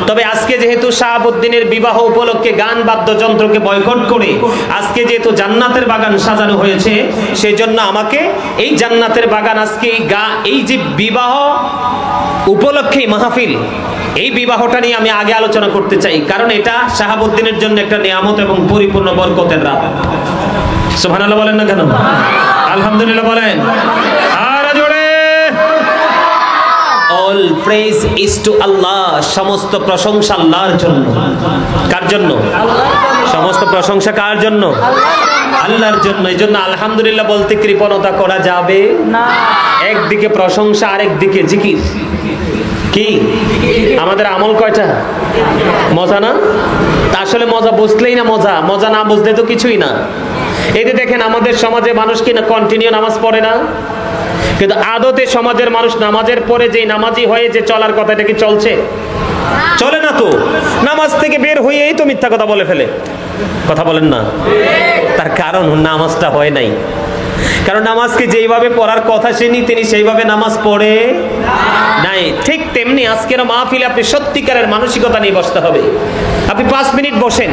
তবে আজকে যেহেতু শাহাবুদ্দিনের বিবাহ উপলক্ষে গান বাদ্যযন্ত্রকে বয়কট করে আজকে যেহেতু জান্নাতের বাগান সাজানো হয়েছে, সেই জন্য আমাকে এই জান্নাতের বাগান আজকে এই যে বিবাহ উপলক্ষে মাহফিল, এই বিবাহটা নিয়ে আমি আগে আলোচনা করতে চাই, কারণ এটা শাহাবুদ্দিনের জন্য একটা নিয়ামত এবং পরিপূর্ণ বরকতের রাত। সুবহানাল্লাহ বলেন না কেন? আলহামদুলিল্লাহ বলেন। আর জোরে অল প্রেজ ইজ টু আল্লাহ, সমস্ত প্রশংসা আল্লাহর জন্য। কার জন্য? সমস্ত প্রশংসা কার জন্য? আল্লাহর জন্য। এই জন্য আলহামদুলিল্লাহ বলতে কৃপণতা করা যাবে না। একদিকে প্রশংসা, আরেকদিকে জিকির। কি আমাদের আমল কয়টা? মজা না? আসলে মজা বুঝলেই না মজা, মজা না বুঝলে তো কিছুই না। এই যে দেখেন আমাদের সমাজে মানুষ কি না কন্টিনিউ নামাজ পড়ে না, কিন্তু আদতে সমাজের মানুষ নামাজের পরে যে নামাজি হয়ে যে চলার কথা, এটা কি চলছে? চলে না তো। নামাজ থেকে বের হয়েই তো মিথ্যা কথা বলে ফেলে। কথা বলেন না? তার কারণ নামাজটা হয় নাই। কারণ নামাজকে যেইভাবে পড়ার কথা তিনি সেইভাবে নামাজ পড়ে নাই। ঠিক তেমনি আজকের মাহফিলে আপনি সত্যিকারের মানসিকতা নিয়ে বসতে হবে। আপনি 5 মিনিট বসেন,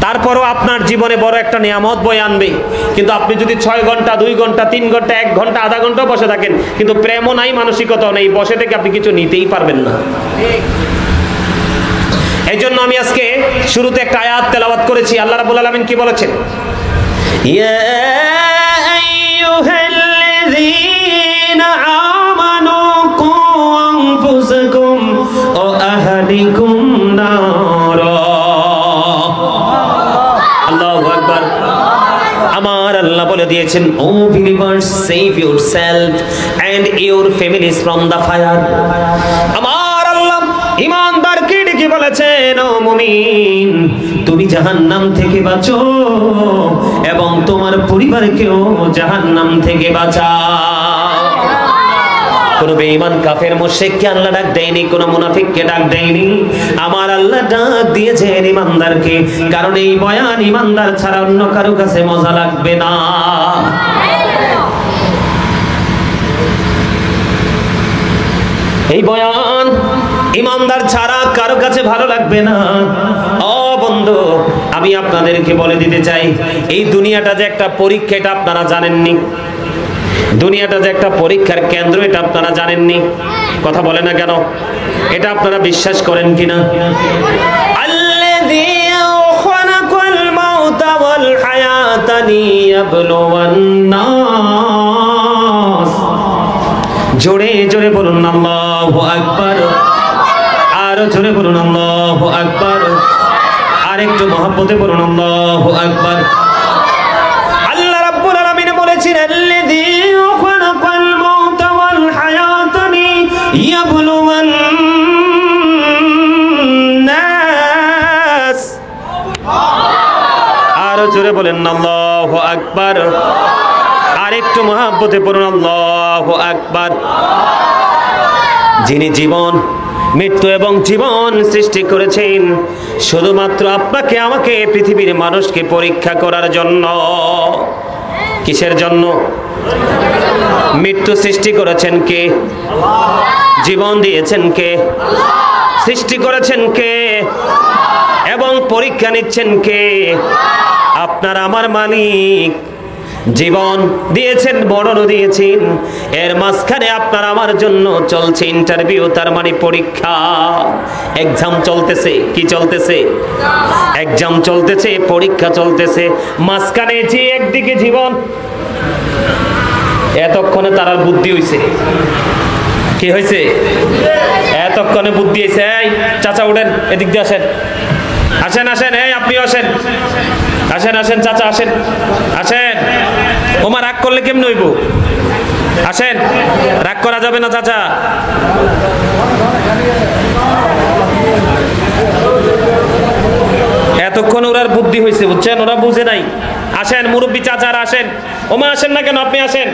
তারপরও আপনার জীবনে বড় একটা নিয়ামত বয়ে আনবে। কিন্তু আপনি যদি 6 ঘন্টা, 2 ঘন্টা, 3 ঘন্টা, 1 ঘন্টা, আধা ঘন্টা বসে থাকেন, কিন্তু প্রেমও নাই, মানসিকতাও নেই, বসে থেকে আপনি কিছু নিতেই পারবেন না। এই জন্য আমি আজকে শুরুতে একটা আয়াত তেলাওয়াত করেছি। আল্লাহ রাব্বুল আলামিন কি বলেছেন? ইয়া আইয়ুহাল্লাযীনা আমানু কু আনফুসাকুম ওয়া আহলিকুম নারা। আল্লাহু আকবার। আমার আল্লাহ বলে দিয়েছেন, O believers, save yourself and your families from the fire. আমার আল্লাহ ঈমানদারকে ডেকে বলেছেন, ও মুমিন, তুমি জাহান্নাম থেকে বাঁচো এবং তোমার পরিবারকেও জাহান্নাম থেকে বাঁচাও। কোন বেঈমান কাফের মুশরিককে আল্লাহ ডাক দেয়নি, কোন মুনাফিককে ডাক দেয়নি। আমার আল্লাহ ডাক দিয়েছেন ঈমানদারকে, কারণ এই বয়ান ঈমানদার ছাড়া অন্য কারো কাছে মজা লাগবে না। এই বয়ান ঈমানদার ছাড়া কারো কাছে ভালো লাগবে না। ও বন্ধু, আমি আপনাদেরকে বলে দিতে চাই, এই দুনিয়াটা যে একটা পরীক্ষা, এটা আপনারা জানেননি। দুনিয়াটা যে একটা পরীক্ষার কেন্দ্র, এটা আপনারা জানেননি। কথা বলে না কেন? এটা আপনারা বিশ্বাস করেন কিনা? আল্লাযী খালাকাল মাউতা ওয়াল হায়াতা লিয়াবলুওয়ান নাস। জোরে জোরে বলুন আল্লাহু আকবার। আরো জোরে বলুন আল্লাহু আকবার। আরেকটু মহব্বতে বলুন আল্লাহু আকবার। আল্লাহ রাব্বুল আলামিন বলেছেন, আল্লাযী খালাকাল মাউতা ওয়াল হায়াতা লিয়াবলুওয়ান নাস। আরো জোরে বলেন আল্লাহু আকবার। আরেকটু মহব্বতে পড়ুন আল্লাহু আকবার। যিনি জীবন, মৃত্যু এবং জীবন সৃষ্টি করেছেন শুধুমাত্র আপনাকে, আমাকে, পৃথিবীর মানুষকে পরীক্ষা করার জন্য। কিসের জন্য? মৃত্যু সৃষ্টি করেছেন কে? জীবন দিয়েছেন কে? সৃষ্টি করেছেন কে? এবং পরীক্ষা নিচ্ছেন কে? আপনার আমার মালিক। জীবন দিয়েছেন, মরণও দিয়েছেন, এর মাঝখানে আপনার আমার জন্য চলছে ইন্টারভিউ, তার মানে পরীক্ষা। এক্সাম চলতেছে। কি চলতেছে? এক্সাম চলতেছে, পরীক্ষা চলতেছে। মাঝখানে যে একদিকে জীবন, এতক্ষণে তার বুদ্ধি হইছে। কি হয়েছে? এতক্ষণে বুদ্ধি হয়েছে। এই চাচা উঠেন, এদিক দিয়ে আসেন, আসেন আসেন, এই আপনিও আসেন, আসেন আসেন চাচা, আসেন আসেন। ওমা রাগ করলে কেমন হইব? আসেন, রাগ করা যাবে না চাচা। এতক্ষণ ওরার বুদ্ধি হয়েছে, বুঝছেন? ওরা বুঝে নাই। আসেন মুরব্বী চাচারা, আসেন। ওমা আসেন না কেন? আপনি আসেন,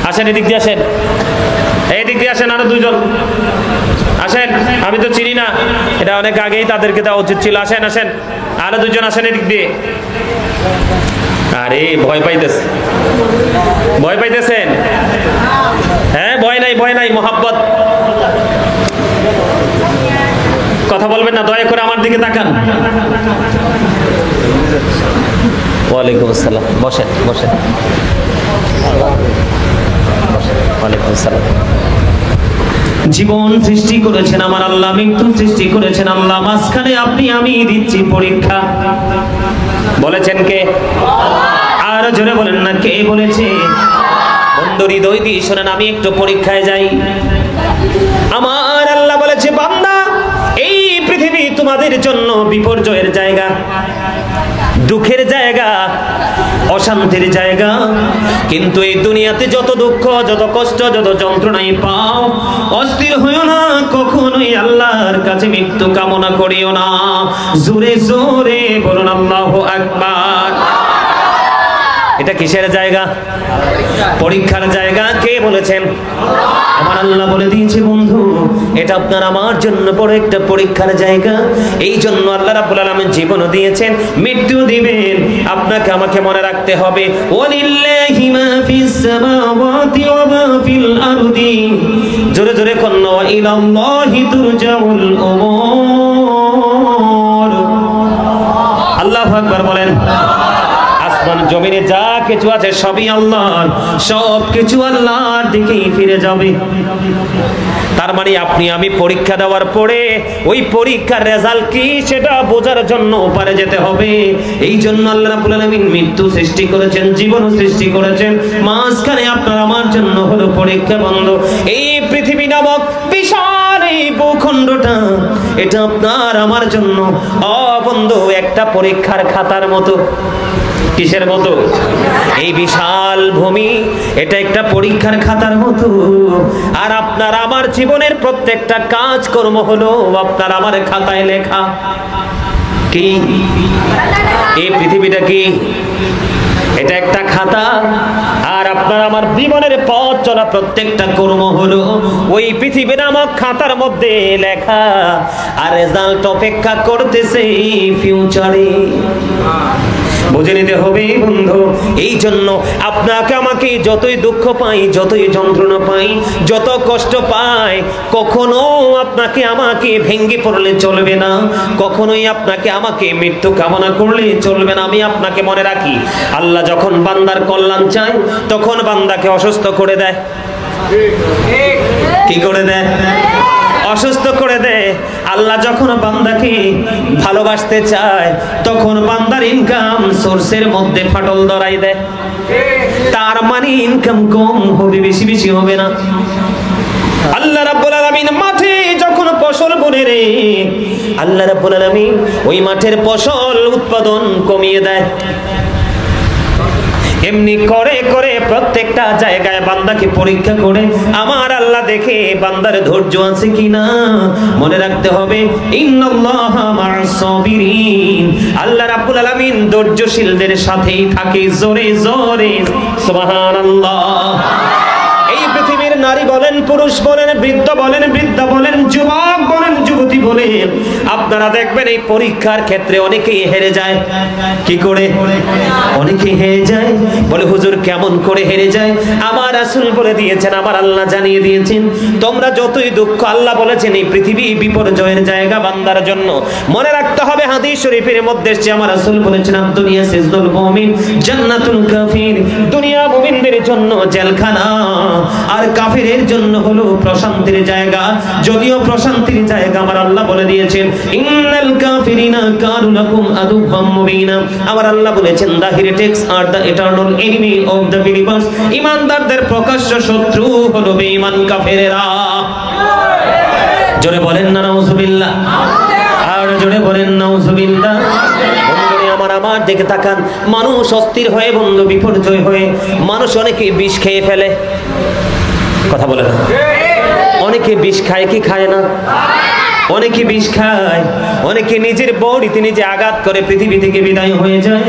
আসেন এদিক দিয়ে আসেন, এইদিক দিয়ে আসেন। আরো দুইজন আসেন, আমি তো চিনি না, এটা অনেক আগেই তাদেরকে দেওয়া উচিত ছিল। আসেন আসেন, আরো দুইজন আসেন এদিক দিয়ে। আরে ভয় পাইতেছে, ভয় পাইতেছেন? হ্যাঁ, ভয় নাই, ভয় নাই, মোহাব্বত। কথা বলবেন না, দয়া করে আমার দিকে তাকান। ওয়ালাইকুম আসসালাম। বসেন বসেন। ওয়ালাইকুম আসসালাম। জীবন সৃষ্টি করেছেন আমার আল্লাহ, মৃত্যু সৃষ্টি করেছেন আল্লাহ, মাঝখানে আপনি আমি দিচ্ছি পরীক্ষা। বলেছেন কে? আর জোরে বলেন না, কে বলেছে? বন্ধু হৃদয় দিয়ে শোনেন, আমি একটু পরীক্ষায় যাই। আমার আল্লাহ বলেছে, বান্দা এই পৃথিবী তোমাদের জন্য বিপর্যয়ের জায়গা, দুঃখের জায়গা, অশান্তির জায়গা। কিন্তু এই দুনিয়াতে যত দুঃখ, যত কষ্ট, যত যন্ত্রণাই পাও, অস্থির হইও না, কখনোই আল্লাহর কাছে মৃত্যু কামনা করিও না। জোরে জোরে বলুন আল্লাহু আকবার। এটা কিসের জায়গা? পরীক্ষার জায়গা। কে বলেছেন? আমার আল্লাহ বলে দিয়েছে বন্ধু, এটা আপনার আমার জন্য বড় একটা পরীক্ষার জায়গা। এই জন্য আল্লাহ রাব্বুল আলামিন জীবনও দিয়েছেন, মৃত্যু দিবেন। আপনাকে আমাকে মনে রাখতে হবে, ওয়ালিল্লাহি মা ফিস সামাওয়াতি ওয়া মা ফিল আরদি। জোরে জোরে কন্না, ওয়া ইলাল্লাহি তুরজাউল উমুর। আল্লাহু আকবার বলেন। আসমান জমিনে যা কিছু আছে সবই আল্লাহর, সব কিছু আল্লাহর দিকেই ফিরে যাবে। তার মানে আপনি আমি পরীক্ষা দেওয়ার পরে ওই পরীক্ষার রেজাল্ট কি সেটা বোঝার জন্য পারে যেতে হবে। এই জন্য আল্লাহ রাব্বুল আলামিন মৃত্যু সৃষ্টি করেছেন, জীবন সৃষ্টি করেছেন, মাঝখানে আপনার আমার জন্য হলো পরীক্ষা। বন্ধু এই পৃথিবী নামক বিশাল এই ভূখণ্ডটা, এটা আপনার আমার জন্য বন্ধু একটা পরীক্ষার খাতার মতো। কিসের মতো? এই বিশাল ভূমি, এটা একটা পরীক্ষার খাতার মতো। আর আপনার আমার জীবনের প্রত্যেকটা কাজকর্ম হলো আপনার আমার খাতায় লেখা। কি এই পৃথিবীটা? কি এটা? একটা খাতা। আর আপনার আমার জীবনের পথ চলা প্রত্যেকটা কর্ম হলো ওই পৃথিবী নামক খাতার মধ্যে লেখা। আর রেজাল্ট অপেক্ষা করতেছে ফিউচারে। বুঝে নিতে হবে বন্ধু। এই জন্য আপনাকে আমাকে যতই দুঃখ পাই, যতই যন্ত্রণা পাই, যত কষ্ট পাই, কখনো আপনাকে আমাকে ভেঙে পড়লে চলবে না, কখনোই আপনাকে আমাকে মৃত্যু কামনা করলে চলবে না। আমি আপনাকে মনে রাখি, আল্লাহ যখন বান্দার কল্যাণ চায় তখন বান্দাকে অসুস্থ করে দেয়। কি করে দেয়? অসুস্থ করে দেয়। আল্লাহ যখন বান্দাকে ভালোবাসতে চায় তখন বান্দার ইনকাম সোর্সের মধ্যে ফাটল ধরাই দেয়। তার মানে ইনকাম কম হবে, বেশি বেশি হবে না। আল্লাহ রাব্বুল আলামিন মাঠে যখন ফসল বুনে রে, আল্লাহ রাব্বুল আলামিন ওই মাঠের ফসল উৎপাদন কমিয়ে দেয়। এমনি করে করে প্রত্যেকটা জায়গায় বান্দাকে পরীক্ষা করে আমার আল্লাহ দেখে বান্দার ধৈর্য আছে কিনা। মনে রাখতে হবে, ইন্নাল্লাহা মা'আস সাবিরিন। আল্লাহ রাব্বুল আলামিন ধৈর্যশীলদের সাথেই থাকে। জোরে জোরে সুবহানাল্লাহ। এই পৃথিবীর নারী বলেন, পুরুষ বলেন, বৃদ্ধ বলেন, বৃদ্ধা বলেন, যুবক বলেন, যুবতী বলেন, আপনারা দেখবেন এই পরীক্ষার ক্ষেত্রে অনেকেই হেরে যায়। কি করে? অনেকেই হেরে যায়। বলে হুজুর কেমন করে হেরে যায়? আমার রাসূল বলে দিয়েছেন, আমার আল্লাহ জানিয়ে দিয়েছেন, তোমরা যতই দুঃখ, আল্লাহ বলেছেন এই পৃথিবী বিপর্যয়ের জায়গা বান্দার জন্য। মনে রাখতে হবে, হাদিস শরীফের মধ্যে এসেছে, আমার রাসূল বলেছেন, দুনিয়া সিজনুল মুমিন জান্নাতুল কাফির। দুনিয়া মুমিনদের জন্য জেলখানা, আর কাফিরের জন্য হলো প্রশান্তির জায়গা। যদিও প্রশান্তির জায়গা আমার আল্লাহ বলে দিয়েছেন, ইন্নাল কাফিরিনা কানু লাকুম আদুওয়াম মুবিনা। আমার আল্লাহ বলেছেন, the heretics are the eternal enemy of the believers। ঈমানদারদের প্রকাশ্য শত্রু হলো বেঈমান কাফেরেরা। জোরে বলেন না নাউজুবিল্লাহ। আর জোরে বলেন নাউজুবিল্লাহ। আমার দিকে তাকান, মানুষ অস্থির হয়ে, বন্ধু বিপর্যয় হয়ে, মানুষ অনেকে বিষ খেয়ে ফেলে। কথা বলে না? অনেকে বিষ খায় কি খায় না? অনেকে বিষ খায়। অনেকে নিজের বডিতে নিজে আঘাত করে পৃথিবী থেকে বিদায় হয়ে যায়।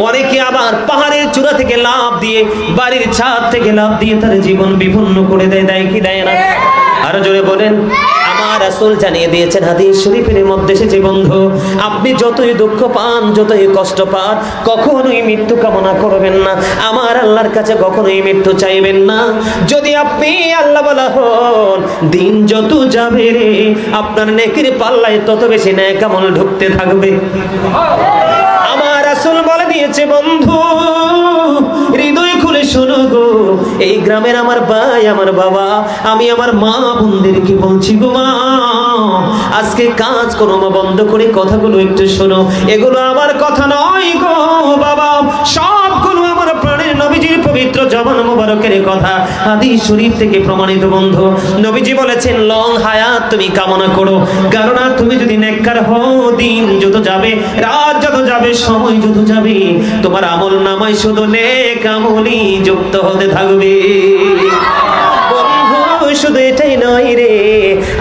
অনেকে আবার পাহাড়ের চূড়া থেকে লাফ দিয়ে, বাড়ির ছাদ থেকে লাফ দিয়ে তার জীবন বিপন্ন করে দেয়। দেয় কি দেয় না? আরো জোরে বলেন। আমার রাসূল জানিয়ে দিয়েছেন, হাদিস শরীফের মধ্যে এসেছে, বন্ধু আপনি যতই দুঃখ পান, যতই কষ্ট পান, কখনোই মৃত্যু কামনা করবেন না। আমার আল্লাহর কাছে কখনোই মৃত্যু চাইবেন না। যদি আপনি আল্লাহ বলা হন, দিন যত যাবে রে, আপনার নেকির পাল্লায় তত বেশি নেক আমল ঢুকতে থাকবে। আমার রাসূল বলে দিয়েছে, বন্ধু হৃদয় খুলে শোনো গো, এই গ্রামের আমার ভাই আমার বাবা, আমি আমার মা বোনদেরকে বলছি গো মা, আজকে কাজ করো মা, বন্ধ করে কথাগুলো একটু শোনো। এগুলো আমার কথা নয় গো বাবা, সবগুলো আমার প্রাণের নবীজির পবিত্র জবান মোবারকের কথা, হাদিস শরীফ থেকে প্রমাণিত বন্ধু। নবীজি বলেছেন লং হায়াত তুমি কামনা করো, কারণ তুমি যদি নেককার হও, দিন যত যাবে, রাত যত যাবে, সময় যত যাবে, তোমার আমল নামায় শুধু নেক আমলই যুক্ত হতে থাকবে। শুধু এটাই নয় রে,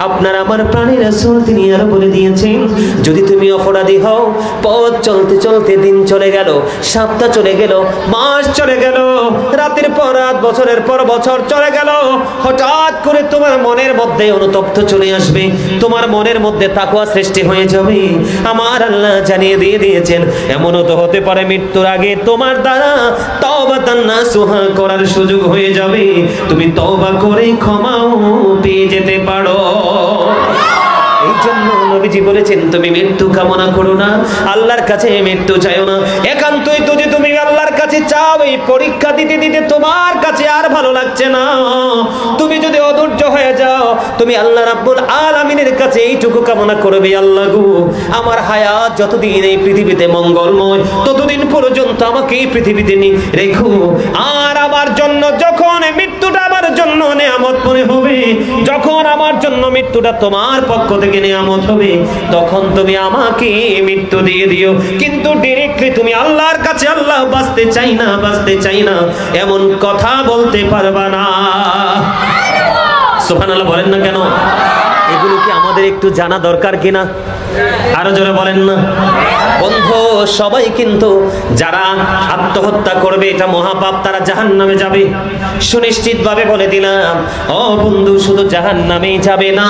আপনার আমার প্রাণের রাসূল তিনি আরো বলে দিয়েছেন, যদি তুমি অপরাধী হও, পথ চলতে চলতে দিন চলে গেল, সপ্তাহ চলে গেল, মাস চলে গেল, রাতের পর রাত, বছরের পর বছর চলে গেল, হঠাৎ করে তোমার মনের মধ্যে অনুতপ্ত চলে আসবে, তোমার মনের মধ্যে তাকওয়া সৃষ্টি হয়ে যাবে, আমার আল্লাহ জানিয়ে দিয়ে দিয়েছেন এমনও তো হতে পারে মৃত্যুর আগে তোমার দ্বারা তওবাতান নাসুহা করার সুযোগ হয়ে যাবে, তুমি তওবা করে ক্ষমা পেয়ে যেতে পারো। এই জন্য নবীজি বলেছেন তুমি মৃত্যু কামনা করো না, আল্লাহর কাছে মৃত্যু চাইও না। একান্তই যদি তুমি আল্লাহর কাছে চাও, এই পরীক্ষা দিতে দিতে তোমার কাছে আর ভালো লাগছে না, তুমি যদি অধৈর্য হয়ে যাও, তুমি আল্লাহ রাব্বুল আলামিনের কাছে এইটুকু কামনা করবে, আল্লাহ গো আমার হায়াত যতদিন এই পৃথিবীতে মঙ্গলময়, ততদিন পর্যন্ত আমাকে এই পৃথিবীতে রেখো, আর আমার জন্য যখন মৃত্যুটা আমার জন্য নেয়ামত মনে হবে, যখন আমার জন্য মৃত্যুটা তোমার পক্ষ থেকে নিয়ামত হবে, তখন তুমি আমাকে মৃত্যু দিয়ে দিও। কিন্তু ডাইরেক্টলি তুমি আল্লাহর কাছে আল্লাহ বাঁচতে চাই না, বাঁচতে চাই না এমন কথা বলতে পারবা না। সুবহানাল্লাহ বলেন না কেন? এগুলো কি আমাদের একটু জানা দরকার কিনা? আরো জোরে বলেন না। বন্ধু সবাই কিন্তু যারা আত্মহত্যা করবে এটা মহাপাপ, তারা জাহান্নামে যাবে সুনিশ্চিত ভাবে বলে দিলাম। ও বন্ধু শুধু জাহান্নামেই যাবে না,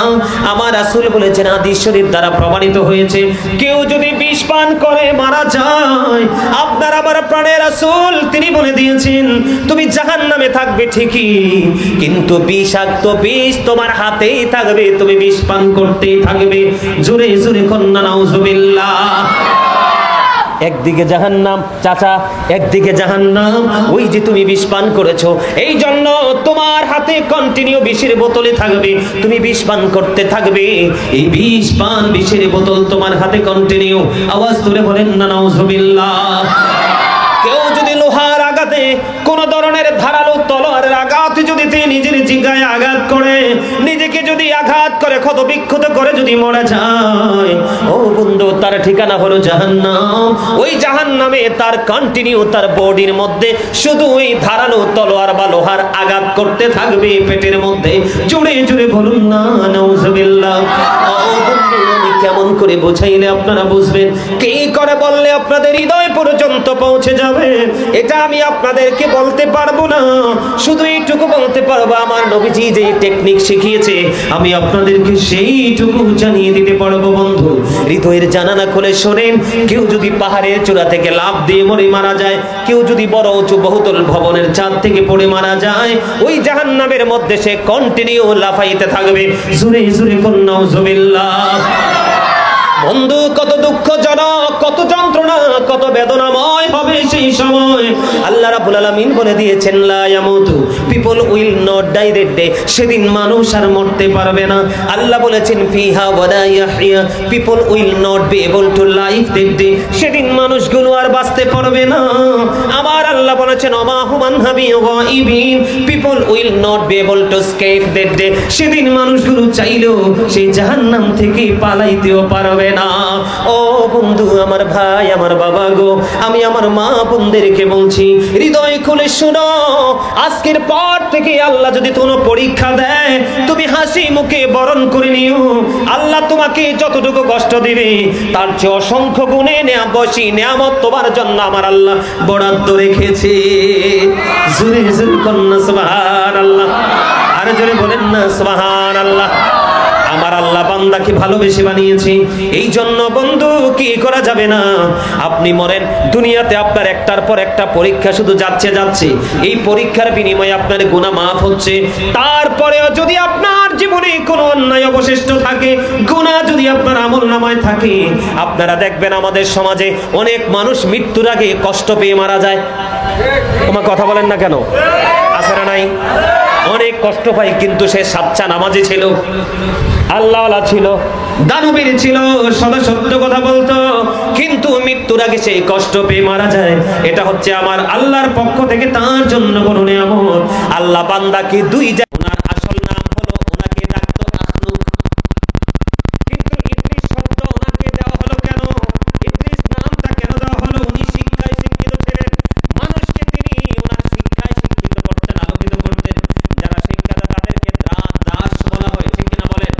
আমার রাসূল বলেছেন, হাদিস শরীফ দ্বারা প্রমাণিত হয়েছে, কেউ যদি বিষ পান করে মারা যায়, আপনার আমার প্রাণের রাসূল তিনি বলে দিয়েছেন তুমি জাহান্নামে থাকবে ঠিকই, কিন্তু বিষাক্ত বিষ তোমার হাতেই থাকবে, তুমি বিষ পান করতেই থাকবে। জোরে জোরে কন্না নাউজুবিল্লাহ। একদিকে জাহান্নাম চাচা, একদিকে জাহান্নাম, ওই যে তুমি বিষ পান করেছো, এই জন্য তোমার হাতে কন্টিনিউ বিষের বোতলে থাকবে, তুমি বিষ পান করতে থাকবে, এই বিষ পান বিষের বোতল তোমার হাতে কন্টিনিউ। আওয়াজ তুলে বলেন না নাউজুবিল্লাহ। কেউ যদি লোহার আঘাতে, কোন ধরনের ধারালো তলোয়ারের আঘাতে যদি নিজের জিগায় আঘাত করে, নিজেকে যদি আঘাত করে, ক্ষত বিক্ষত করে যদি মরে যায়, ও বন্ধু তার ঠিকানা হলো জাহান্নাম। ওই জাহান্নামে তার কন্টিনিউ তার বডির মধ্যে শুধু ওই ধারালো তলোয়ার বা লোহার আঘাত করতে থাকবে পেটের মধ্যে। জোরে জোরে বলুন না নাউজুবিল্লাহ। ও বন্ধু আমি কেমন করে বোঝাইলে আপনারা বুঝবেন, কি করে বললে আপনাদের হৃদয় পর্যন্ত পৌঁছে যাবে, এটা আমি আপনাদেরকে বলতে পারবো না, শুধু এইটুকু বলতে পারবো, আমার নবীজি যে টেকনিক শিখিয়েছে আমি আপনাদেরকে সেইটুকু জানিয়ে দিতে পারবো। বন্ধু হৃদয়ের জানালা খুলে শোনেন, কেউ যদি পাহাড়ের চূড়া থেকে লাফ দিয়ে মরে মারা যায়, কেউ যদি বড় উঁচু বহুতল ভবনের ছাদ থেকে পড়ে মারা যায়, ওই জাহান্নামের মধ্যে সে কন্টিনিউ লাফাইতে থাকবে। জোরে জোরে কন্না নাউজুবিল্লাহ। বন্ধু কত দুঃখজনক, কত যন্ত্রণা, কত বেদনাময় হবে সেই সময়। আল্লাহ রাব্বুল আলামিন বলে দিয়েছেন লা ইয়ামুতু, people will not die that day, সেদিন মানুষ আর মরতে পারবে না। আল্লাহ বলেছেন ফিহা ওয়ালা ইয়াহইয়া, people will not be able to live that day, সেদিন মানুষগুলো আর বাঁচতে পারবে না। আমার আল্লাহ বলেছেন ওমা হুমান হাবি গায়িবিন, people will not be able to escape that day, সেদিন মানুষগুলো চাইলেও সেই জাহান্নাম থেকে পালাইতেও পারবে না। ও বন্ধু আমার ভাই আমার বাবা গো, আমি আমার মা বোনদেরকে বলছি, হৃদয় খুলে শোনো, আজকের পর থেকে আল্লাহ যদি কোনো পরীক্ষা দেয়, তুমি হাসি মুখে বরণ করে নিও। আল্লাহ তোমাকে যতটুকু কষ্ট দিবে তার চেয়ে অসংখ্য গুণে বেশি নিয়ামত তোমার জন্য আমার আল্লাহ বরাদ্দ রেখেছে। জোরে জোরে কন্না সুবহানাল্লাহ। আর জোরে বলেন না সুবহানাল্লাহ। আমার আল্লাহ বান্দাকে ভালোবেসে বানিয়েছে। এই জন্য বন্ধু কি করা যাবে না, আপনি মরেন, দুনিয়াতে আপনার একটার পর একটা পরীক্ষা শুধু যাচ্ছে যাচ্ছে, এই পরীক্ষার বিনিময়ে আপনার গুনাহ মাফ হচ্ছে। তারপরেও যদি আপনার জীবনে কোনো অন্যায় অবশিষ্ট থাকে, গুনাহ যদি আপনার আমলনামায় থাকে, আপনারা দেখবেন আমাদের সমাজে অনেক মানুষ মৃত্যুর আগে কষ্ট পেয়ে মারা যায়। তোমার কথা বলেন না কেন? আছে না নাই? অনেক কষ্ট পায়, কিন্তু সে সাচ্চা নামাজি ছিল, আল্লাহওয়ালা ছিল, দানবীর ছিল, সদা সত্য কথা বলতো, কিন্তু মৃত্যুর আগে সেই কষ্ট পেয়ে মারা যায়। এটা হচ্ছে আমার আল্লাহর পক্ষ থেকে তার জন্য কোনো নিয়ামত। আল্লাহ বান্দাকে দুই ওনার আসল নাম হলো, ওনাকে ডাকতো আখলুক, কিন্তু ইবলিস শব্দ ওনাকে দেওয়া হলো কেন? ইবলিস নামটা কেন দেওয়া হলো? উনি শিক্ষায় শিক্ষিত ছিলেন, মানুষকে তিনি ওনার শিক্ষায় শিক্ষিত করতেন, আলোকিত করতেন। যারা শিক্ষিত তাদেরকে দাস বলা হয়, ঠিক কিনা বলেন?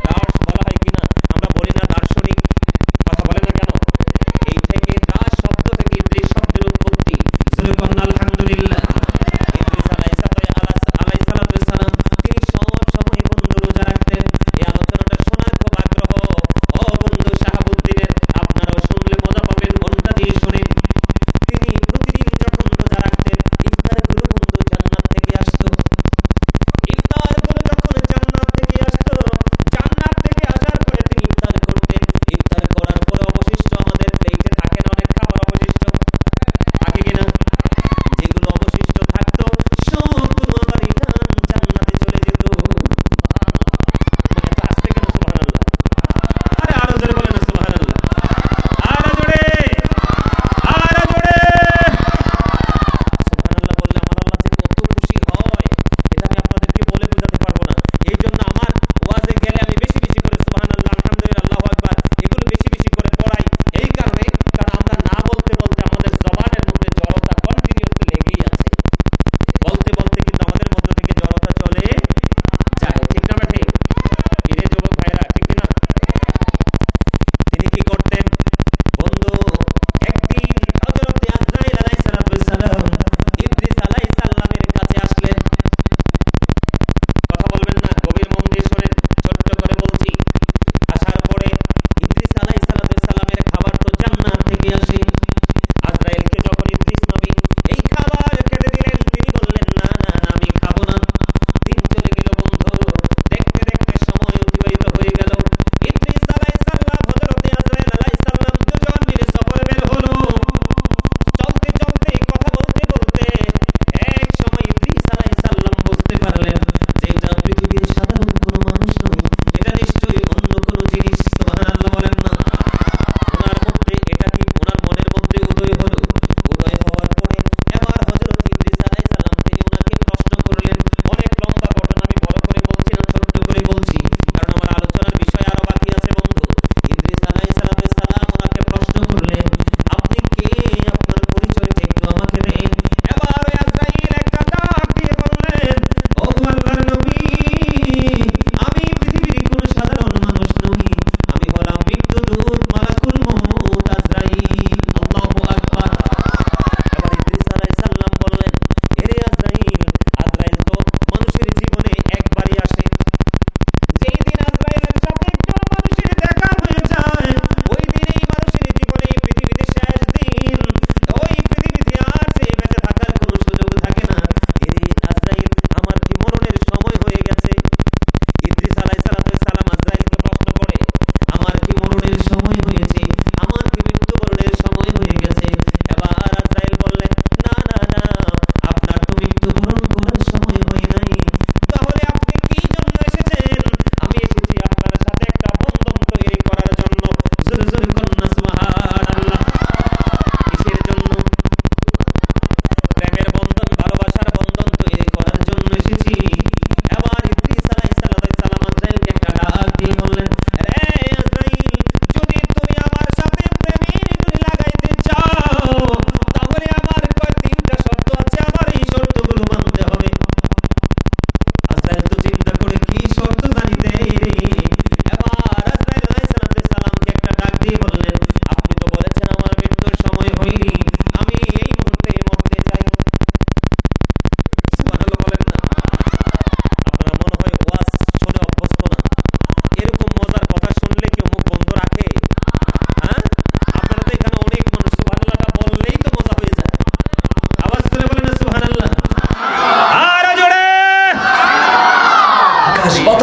দাস বলা হয় কিনা? আমরা বলি না দার্শনিক, কথা বলে না কেন? এই থেকে দাস শব্দ থেকে ইবলিস শব্দের উৎপত্তি। আলহামদুলিল্লাহ। ইবলিস আলাইহিস সালাম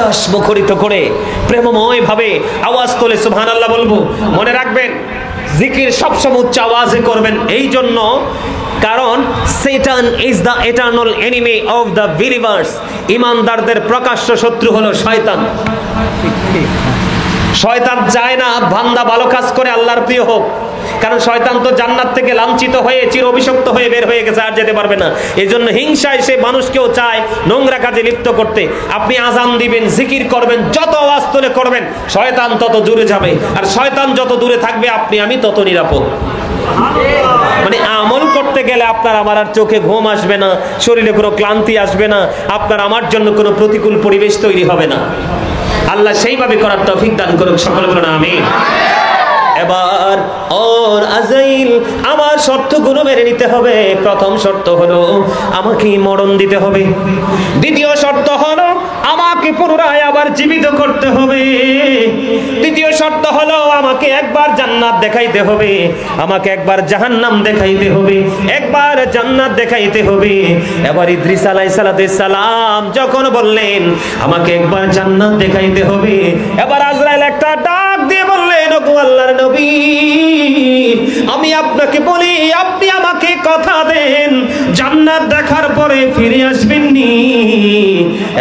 বাতাস মুখরিত করে প্রেমময় ভাবে আওয়াজ তোলে সুবহানাল্লাহ বলবো। মনে রাখবেন, জিকির সবসময় উচ্চ আওয়াজে করবেন। এই জন্য কারণ শয়তান is the eternal enemy of the believers. ঈমানদারদের প্রকাশ্য শত্রু হলো শয়তান। শয়তান চায় না বান্দা ভালো কাজ করে আল্লাহর প্রিয় হোক, কারণ শয়তান তো জান্নাত থেকে লাঞ্ছিত হয়ে চির অভিশপ্ত হয়ে বের হয়ে গেছে, আর যেতে পারবে না। এই জন্য হিংসায় সে মানুষকেও চায় নোংরা কাজে লিপ্ত করতে। আপনি আজান দিবেন, জিকির করবেন, যত আওয়াজ তুলে করবেন, শয়তান তত দূরে যাবে, আর শয়তান যত দূরে থাকবে আপনি আমি তত নিরাপদ। মানে আমল করতে গেলে আপনার আমার আর চোখে ঘুম আসবে না, শরীরে কোনো ক্লান্তি আসবে না, আপনার আমার জন্য কোনো প্রতিকূল পরিবেশ তৈরি হবে না। আল্লাহ সেইভাবে করার তৌফিক দান করুক, সকলে বলুন আমিন। এবার ওর আজাইল, আমার শর্তগুলো মেনে নিতে হবে। প্রথম শর্ত হলো আমাকে মরণ দিতে হবে। দ্বিতীয় শর্ত হলো আমাকে পুনরায় আবার জীবিত করতে হবে। তৃতীয় শর্ত হলো আমাকে একবার জান্নাত দেখাইতে হবে, আমাকে একবার জাহান্নাম দেখাইতে হবে, একবার জান্নাত দেখাইতে হবে। এবার ইদ্রিস আলাইহিস সালাম যখন বললেন আমাকে একবার জান্নাত দেখাইতে হবে, এবার আজরাইল একটা ডাক দিয়ে বললেন, ওগো আল্লাহর নবী, আমি আপনাকে বলি, আপনি আমাকে কথা দেন জান্নাত দেখার পরে ফিরে আসবেন নি।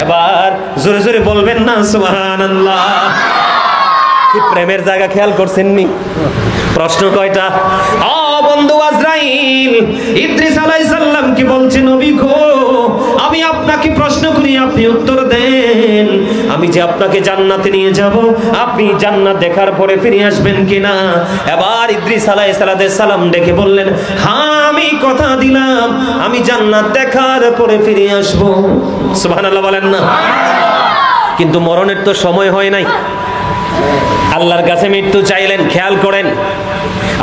এবার জোরে জোরে বলবেন না সুবহানাল্লাহ। কি প্রেমের জায়গা খেয়াল করছেন নি? প্রশ্ন কয়টা? ও বন্ধু আজরাইল ইদ্রিস আলাইহিস সালাম কি বলছে, নবী গো আমি আপনাকে প্রশ্ন করি, আপনি উত্তর দেন। আমি যে আপনাকে জান্নাতে নিয়ে যাব, আপনি জান্নাত দেখার পরে ফিরে আসবেন কিনা? এবার ইদ্রিস আলাইহিস সালাম ডেকে বললেন, হ্যাঁ আমি কথা দিলাম, আমি জান্নাত দেখার পরে ফিরে আসব। সুবহানাল্লাহ বলেন না? কিন্তু মরণের তো সময় হয় নাই। আল্লাহর কাছে মৃত্যু চাইলেন, খেয়াল করেন,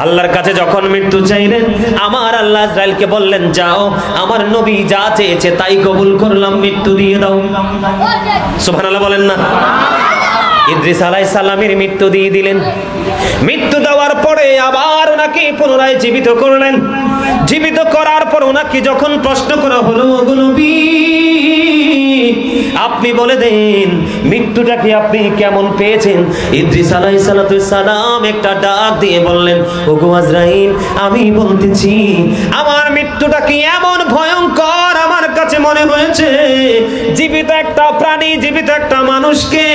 আল্লাহর কাছে যখন মৃত্যু চাইলেন, আমার আল্লাহ আজরাইলকে বললেন, যাও আমার নবী যা চেয়েছে তাই কবুল করলাম, মৃত্যু দিয়ে দাও। সুবহানাল্লাহ বলেন না? ইদ্রিস আলাইহিস সালামের মৃত্যু দিয়ে দিলেন। মৃত্যু দেওয়ার পরে আবার ওনাকে পুনরায় জীবিত করলেন। জীবিত করার পর ওনাকে যখন প্রশ্ন করা হলো, ওগো নবী আপনি বলে দেন মৃত্যুটাকে আপনি কেমন পেয়েছেন? ইদ্রিস আলাইহিস সালাম একটা ডাক দিয়ে বললেন, ওগো আজরাইল আমি বলতেছি আমার মৃত্যুটা কি এমন ভয়ঙ্কর আমার কাছে মনে হয়েছে, জীবিত একটা প্রাণী, জীবিত একটা মানুষকে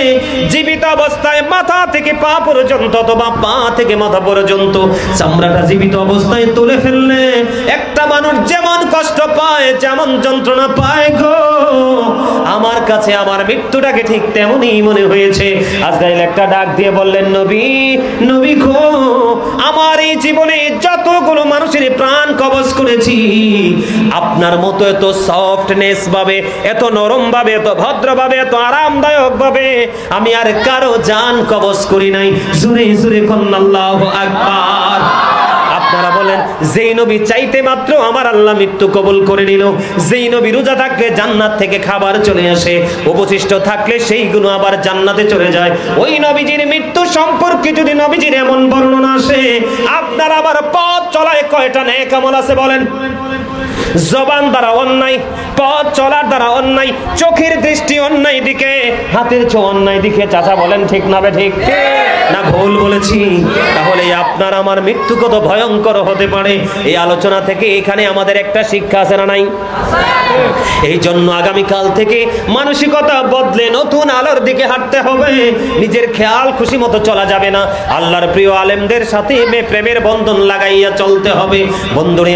জীবিত অবস্থায় মাথা থেকে পা পর্যন্ত অথবা পা থেকে মাথা পর্যন্ত চামড়াটা জীবিত অবস্থায় তুলে ফেললে একটা মানুষ যেমন কষ্ট পায়, যেমন যন্ত্রণা পায় গো, আমার কাছে আমার মৃত্যুটাকে ঠিক তেমনই মনে হয়েছে। আজরাইল একটা ডাক দিয়ে বললেন, নবী নবী গো আমার এই জীবনে যতগুলো মানুষের প্রাণ কবজ করেছি, আপনার মতো এত সফটনেস ভাবে, এত নরম ভাবে, এত ভদ্র ভাবে, এত আরামদায়ক ভাবে আমি আর কারো জান কবজ করি নাই। জোরে জোরে বলুন আল্লাহু আকবার। আপনারা বলেন, যেই নবী চাইতে মাত্র আমার আল্লাহ মৃত্যু কবুল করে নিল, যেই নবী রোজা থাকলে জান্নাত থেকে খাবার চলে আসে, অবশিষ্ট থাকলে সেইগুলো আবার জান্নাতে চলে যায়, ওই নবীজির মৃত্যু সম্পর্কে যদি নবীজির এমন বর্ণনা আসে, আপনার আবার পথ চলায় কয়টা নেক আমল আছে বলেন? জবান দ্বারা অন্যায়, পথ চলার দ্বারা অন্যায়, চোখের দৃষ্টি অন্যায় দিকে, হাতের ছোঁয়া অন্যায় দিকে। চাচা বলেন ঠিক না বে ঠিক না ভুল বলেছি? তাহলে আপনার আমার মৃত্যু কত ভয়ঙ্কর হতে পারে, এই আলোচনা থেকে এখানে আমাদের একটা শিক্ষা আছে না নাই? এই জন্য আগামীকাল থেকে মানসিকতা বদলে নতুন আলোর দিকে হাঁটতে হবে। নিজের খেয়াল খুশি মতো চলা যাবে না, আল্লাহর প্রিয় আলেমদের সাথে প্রেমের বন্ধন লাগাইয়া চলতে হবে। বন্ধুরে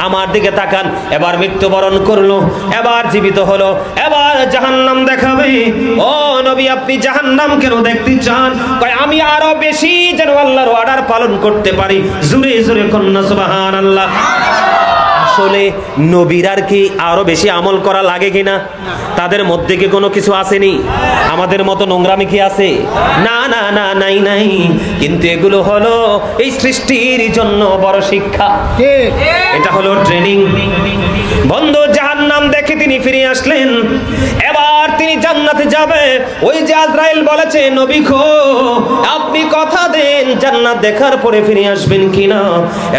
আমার দিকে তাকান, এবার মৃত্যুবরণ করলো, এবার জীবিত হলো, এবার জাহান্নাম দেখাবে। ও নবী আপনি জাহান্নাম কেন দেখতে চান? কয় আমি আরো বেশি যেন আল্লাহর অর্ডার পালন করতে পারি। জোরে জোরে কন্যা সুবহানাল্লাহ। আসলে নবীর আর কি আরো বেশি আমল করা লাগে কিনা? তাদের মধ্যে কি কোনো কিছু আসেনি? আমাদের মতো নোংরামি কি আছে? না না না, নাই নাই। কিন্তু এগুলো হলো এই সৃষ্টির জন্য বড় শিক্ষা, এটা হলো ট্রেনিং। বন্ধু জাহান্নাম দেখে তিনি ফিরে আসলেন, এবার তিনি জান্নাতে যাবে। ওই যে আজরাইল বলেছে নবী গো আপনি কথা দেন জান্নাত দেখার পরে ফিরে আসবেন কিনা।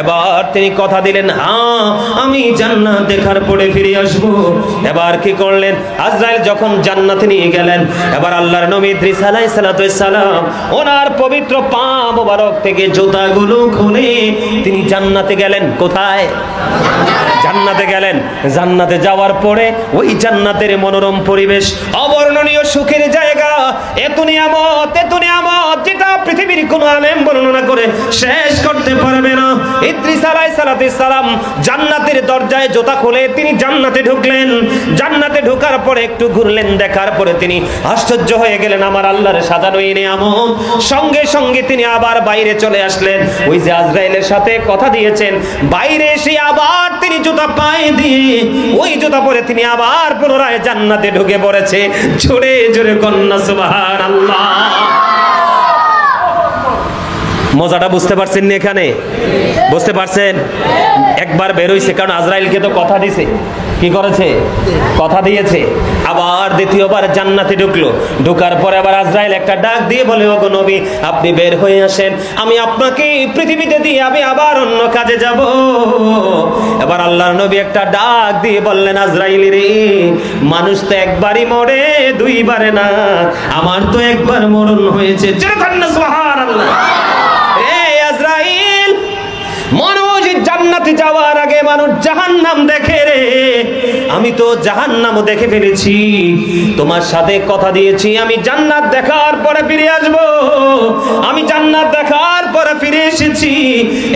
এবার তিনি কথা দিলেন হ্যাঁ আমি জান্নাত দেখার পরে ফিরে আসব। এবার কি করলেন, আজরাইল যখন জান্নাতে নিয়ে গেলেন, এবার আল্লাহর নবী ইদ্রিস আলাইহিস সালাম ওনার পবিত্র পা মোবারক থেকে জুতাগুলো খুলে তিনি জান্নাতে গেলেন। কোথায়? জান্নাতে গেলেন। জান্নাতে যাওয়ার পরে ওই জান্নাতের মনোরম পরিবেশ, অবর্ণনীয় সুখের জায়গা, এত নিয়ামত যেটা পৃথিবীর কোনো আলেম বর্ণনা করে শেষ করতে পারবে না। ইদ্রিস আলাইহিস সালাম জান্নাতের দরজায় জুতা খুলে তিনি জান্নাতে ঢুকলেন। জান্নাতে ঢোকার পরে একটু ঘুরলেন, দেখার পরে তিনি আশ্চর্য হয়ে গেলেন আমার আল্লাহর সাজানো এই নিয়ামত। সঙ্গে সঙ্গে তিনি আবার বাইরে চলে আসলেন। ওই যে আজরাইলের সাথে কথা দিয়েছেন, বাইরে এসে আবার তিনি জুতা পায়ে দিয়ে ওই জুতা পরে তিনি আবার পুনরায় জান্নাতে ঢুকে পড়েছে। জোরে জোরে কন্যা সুবহানাল্লাহ। মজাটা বুঝতে পারছেন না? এখানে বুঝতে পারছেন? একবার বের হইছে, কারণ আজরাইলকে তো কথা দিছে। কি করেছে? কথা দিয়েছে। আবার দ্বিতীয়বার জান্নাতে ঢুকলো। ঢোকার পরে আবার আজরাইল একটা ডাক দিয়ে বলে ওগো নবী আপনি বের হয়ে আসেন, আমি আপনাকে পৃথিবীতে দিয়ে আমি আবার অন্য কাজে যাব। এবার আল্লাহর নবী একটা ডাক দিয়ে বললেন আজরাইল রে, মানুষ তো একবারই মরে, দুইবারে না। আমার তো একবার মরণ হয়েছে। সুবহানাল্লাহ। আজরাইল, মানুষ জান্নাতে যাওয়ার আগে মানুষ জাহান্নাম দেখে রে। আমি তো জাহান্নাম দেখে ফেলেছি। তোমার সাথে কথা দিয়েছি আমি জান্নাত দেখার পরে ফিরে আসব। আমি জান্নাত দেখার পরে ফিরে এসেছি।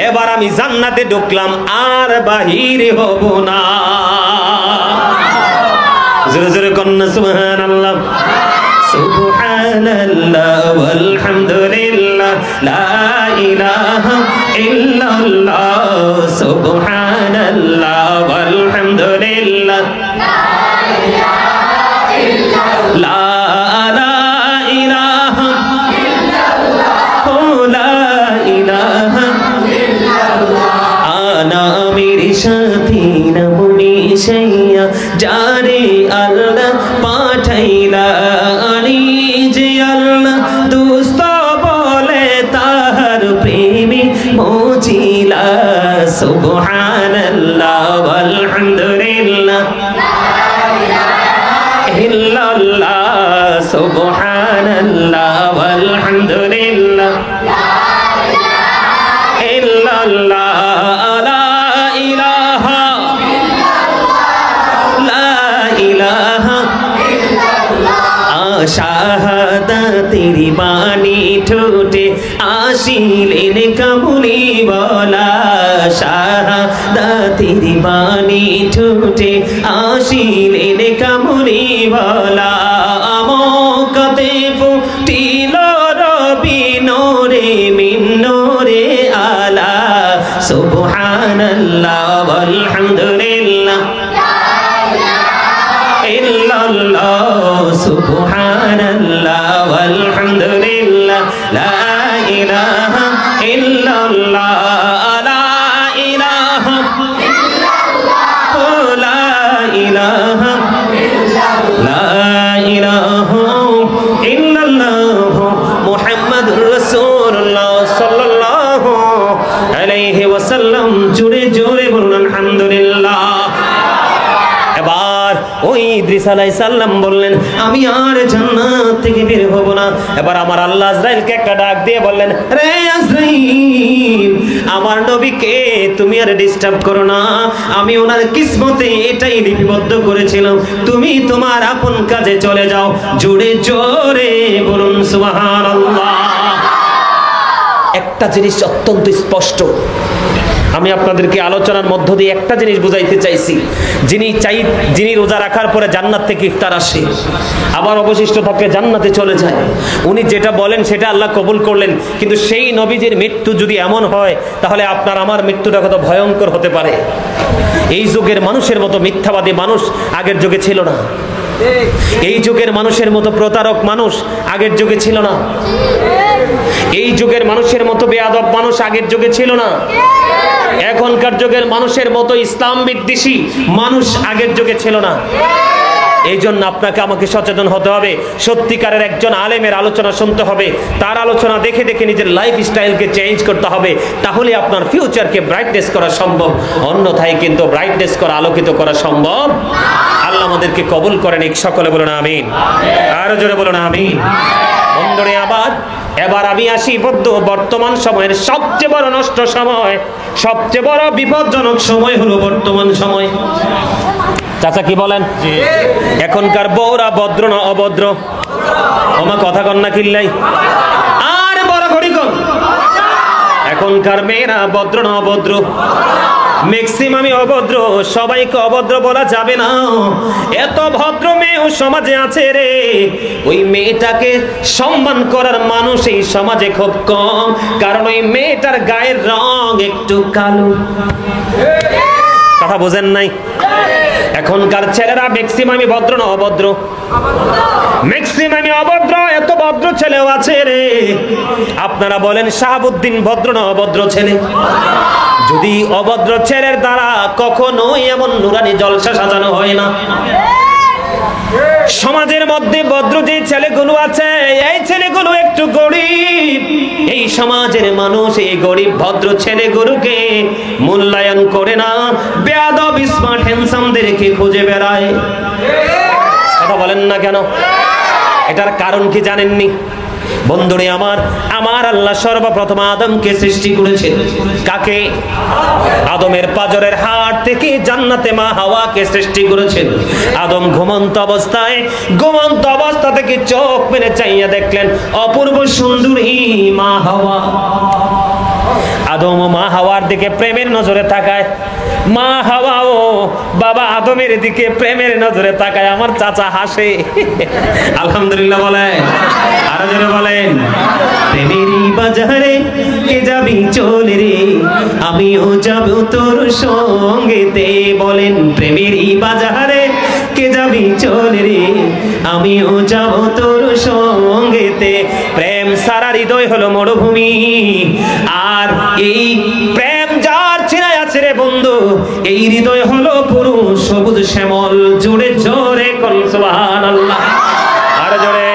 এবার আমি জান্নাতে ঢুকলাম, আর বাহিরে হব না। জোরে জোরে কন্যা সুবহানাল্লাহ। সুবহানাল্লাহ ওয়ালহামদুলিল্লাহ লা ইলাহা ইল্লাল্লাহ। সুবহানাল্লাহ ওয়ালহামদুলিল্লাহ লা ইলাহা ইল্লাল্লাহ। লা ইলাহা ইল্লাল্লাহ লা ইলাহা ইল্লাল্লাহ। আনা মেরে সাথী নমনি শাইয়া জারে আল্লাহ পাঠাইলা আনি যে আল্লাহ দুস্ত বলে তাহার প্রেমে মোচিলা। সুবহানাল্লাহ ওয়ালহামদুলিল্লাহ লা ইলাহা ইল্লাল্লাহ। সুবহানাল্লাহ ওয়ালহামদুলিল্লাহ লা ইলাহা ইল্লাল্লাহ। শাহাদাতের বাণী ঠোঁটে আসিলেন কামলি বলা। শাহাদাতের বাণী ঠোঁটে আসিলেন কামলি বলা। আমকাতে ফুটিল রবি নোরে মিন নোরে আলা। সুবহানাল্লাহ ওয়ালহামদুলিল্লাহ ইল্লাল্লাহ। সুবহানাল্লাহ ওয়ালহামদুলিল্লাহ লা ইলাহা ইল্লাল্লাহ। লা ইলাহা ইল্লাল্লাহ লা ইলাহা ইল্লাল্লাহ। লা ইলাহা ইল্লাল্লাহ মুহাম্মাদুর রাসূলুল্লাহ সাল্লাল্লাহু আলাইহি ওয়াসাল্লাম। জোরে জোরে বলুন আলহামদুলিল্লাহ। এবার ওই ইদ্রিস আলাইহিস সালাম বললেন আমি আর জান্নাত থেকে বের হব না। এবার আমার আল্লাহ আজরাইলকে একটা ডাক দিয়ে বললেন রে আজরাইল, আমার নবীকে তুমি আর ডিস্টার্ব করো না। আমি ওনার কিসমতে এটাই লিপিবদ্ধ করেছিলাম, তুমি তোমার আপন কাজে চলে যাও। জোরে জোরে বলুন সুবহানাল্লাহ। একটা জিনিস অত্যন্ত স্পষ্ট, আমি আপনাদেরকে আলোচনার মধ্য দিয়ে একটা জিনিস বুঝাইতে চাইছি। যিনি রোজা রাখার পরে জান্নাত থেকে ইফতার আসে, আবার অবশিষ্ট থাকে জান্নাতে চলে যায়, উনি যেটা বলেন সেটা আল্লাহ কবুল করলেন। কিন্তু সেই নবীজির মৃত্যু যদি এমন হয়, তাহলে আপনার আমার মৃত্যুটা কত ভয়ঙ্কর হতে পারে। এই যুগের মানুষের মতো মিথ্যাবাদী মানুষ আগের যুগে ছিল না। এই যুগের মানুষের মতো প্রতারক মানুষ আগের যুগে ছিল না। এই যুগের মানুষের মতো বেয়াদব মানুষ আগের যুগে ছিল না। এখনকার যুগের মানুষের মতো ইসলাম বিদ্বেষী মানুষ আগের যুগে ছিল না। এই জন্য আপনাকে আমাকে সচেতন হতে হবে। সত্যিকারের একজন আলেমের আলোচনা শুনতে হবে, তার আলোচনা দেখে দেখে নিজের লাইফ স্টাইলকে চেঞ্জ করতে হবে, তাহলে আপনার ফিউচারকে ব্রাইটনেস করা সম্ভব। অন্যথায় কিন্তু ব্রাইটনেস করা, আলোকিত করা সম্ভব। আল্লাহ আমাদেরকে কবুল করেন, সকলে বলুন আমিন, আরো জোরে বলুন আমিন। বন্ধুরে এবার আমি আসি বর্তমান সময়ের সবচেয়ে বড় নষ্ট সময়, সবচেয়ে বড় বিপজ্জনক সময় হলো বর্তমান সময়। চাচা কি বলেন? এখনকার বউরা ভদ্র না অভদ্র? ওমা কথা কন না কিল্লাই, আর বড় ঘড়ি কন। এখনকার মেয়েরা ভদ্র না অভদ্র? ম্যাক্সিমামই অভদ্র। সবাইকে অভদ্র বলা যাবে না, এত ভদ্র মেয়েও সমাজে আছে রে। ওই মেয়েটাকে সম্মান করার মানুষ এই সমাজে খুব কম, কারণ ওই মেয়েটার গায়ের রং একটু কালো। কথা বোঝেন নাই? এখনকার ছেলেরা ম্যাক্সিমামই ভদ্র না অভদ্র? ম্যাক্সিমামই অভদ্র। এত ভদ্র ছেলেও আছে রে। আপনারা বলেন শাহাবুদ্দিন ভদ্র না অভদ্র ছেলে? যদি অভদ্র ছেলের দ্বারা কখনোই এমন নুরানি জলসা সাজানো হয় না। সমাজের মধ্যে ভদ্র যে ছেলেগুলো আছে, এই ছেলেগুলো একটু গরিব। এই সমাজের মানুষ এই গরিব ভদ্র ছেলেগুলোকে মূল্যায়ন করে না, বেয়াদব স্মার্ট হ্যান্ডসামদেরকে খুঁজে বেড়ায়। কথা বলেন না কেন? এটার কারণ কি জানেননি? বন্ধুরে আমার আল্লাহ সর্বপ্রথম আদমকে সৃষ্টি করেছেন। কাকে? আদমের পাজরের হাড় থেকে জান্নাতে মা হাওয়াকে সৃষ্টি করেছেন। আদম ঘুমন্ত অবস্থা থেকে চোখ মেলে চাইয়া দেখলেন অপূর্ব সুন্দরী মা হাওয়া। আদম ও মা হাওয়ার দিকে প্রেমের নজরে তাকায়। মা হাওয়াও বাবা আদমের দিকে প্রেমের নজরে তাকায়। আমার চাচা হাসে, আলহামদুলিল্লাহ বলেন, আরো জোরে বলেন। প্রেমেরই বাজারে কে যাবি চলে রে, আমিও যাব তোর সঙ্গেতে। বলেন প্রেমেরই বাজারে কে যাবি চলে রে, আমিও যাব তোর সঙ্গেতে। প্রেম সারা হৃদয় হলো মরুভূমি, আর এই প্রেম যার ছিনায় আছে রে বন্ধু, এই হৃদয় হলো পুরো সবুজ শ্যামল। জোরে জোরে কোন সুবহানাল্লাহ, আর জোরে।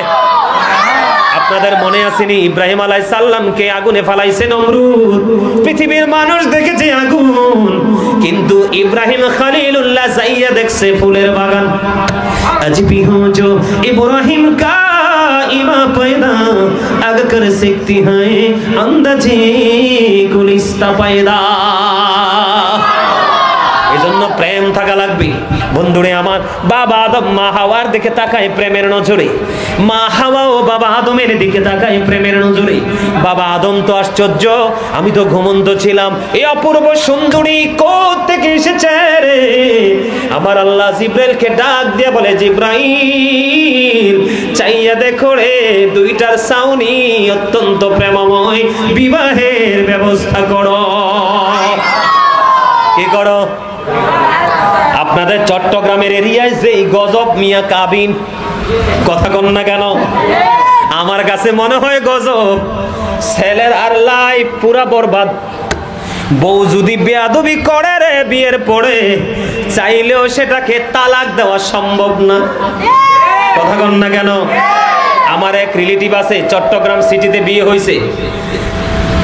আপনাদের মনে আসেনি ইব্রাহিম আলাইহিস সালামকে আগুনে ফালাইছে নমরুদ? পৃথিবীর মানুষ দেখেছে আগুন, কিন্তু ইব্রাহিম খলিলুল্লাহ যাইয়া দেখছে ফুলের বাগান। আজ भी हो जो इब्राहिम का इमा पैदा अगर कर सकती है अंदाजे गुलिस्ता पैदा। এজন্য প্রেম থাকা লাগবে বন্ধুরে আমার। বাবা আদম মা হাওয়ার দিকে তাকায় প্রেমের নজরে, মা হাওয়া ও বাবা আদমের দিকে তাকায় প্রেমের নজরে। বাবা আদম তো আশ্চর্য, আমি তো ঘুমন্ত ছিলাম, এই অপূর্ব সুন্দরী কোথা থেকে এসেছে রে? আমার আল্লাহ জিব্রাইলকে ডাক দিয়ে বলে, জিব্রাইল চাইয়া দেখো রে, দুইটার সাউনি অত্যন্ত প্রেমময়, বিবাহের ব্যবস্থা করো। কি করো? আপনাদের চট্টগ্রামের এরিয়ায় যে গজব মিয়া কাবিন, কথা কন না কেন? আমার কাছে মনে হয় গজব। ছেলের আর লাইফ পুরা বরবাদ। বউ যদি বেয়াদবি করে রে বিয়ের পরে, চাইলেও সেটাকে তালাক দেওয়া সম্ভব না। কথা কন না কেন? আমার এক রিলেটিভ আছে, চট্টগ্রাম সিটিতে বিয়ে হয়েছে।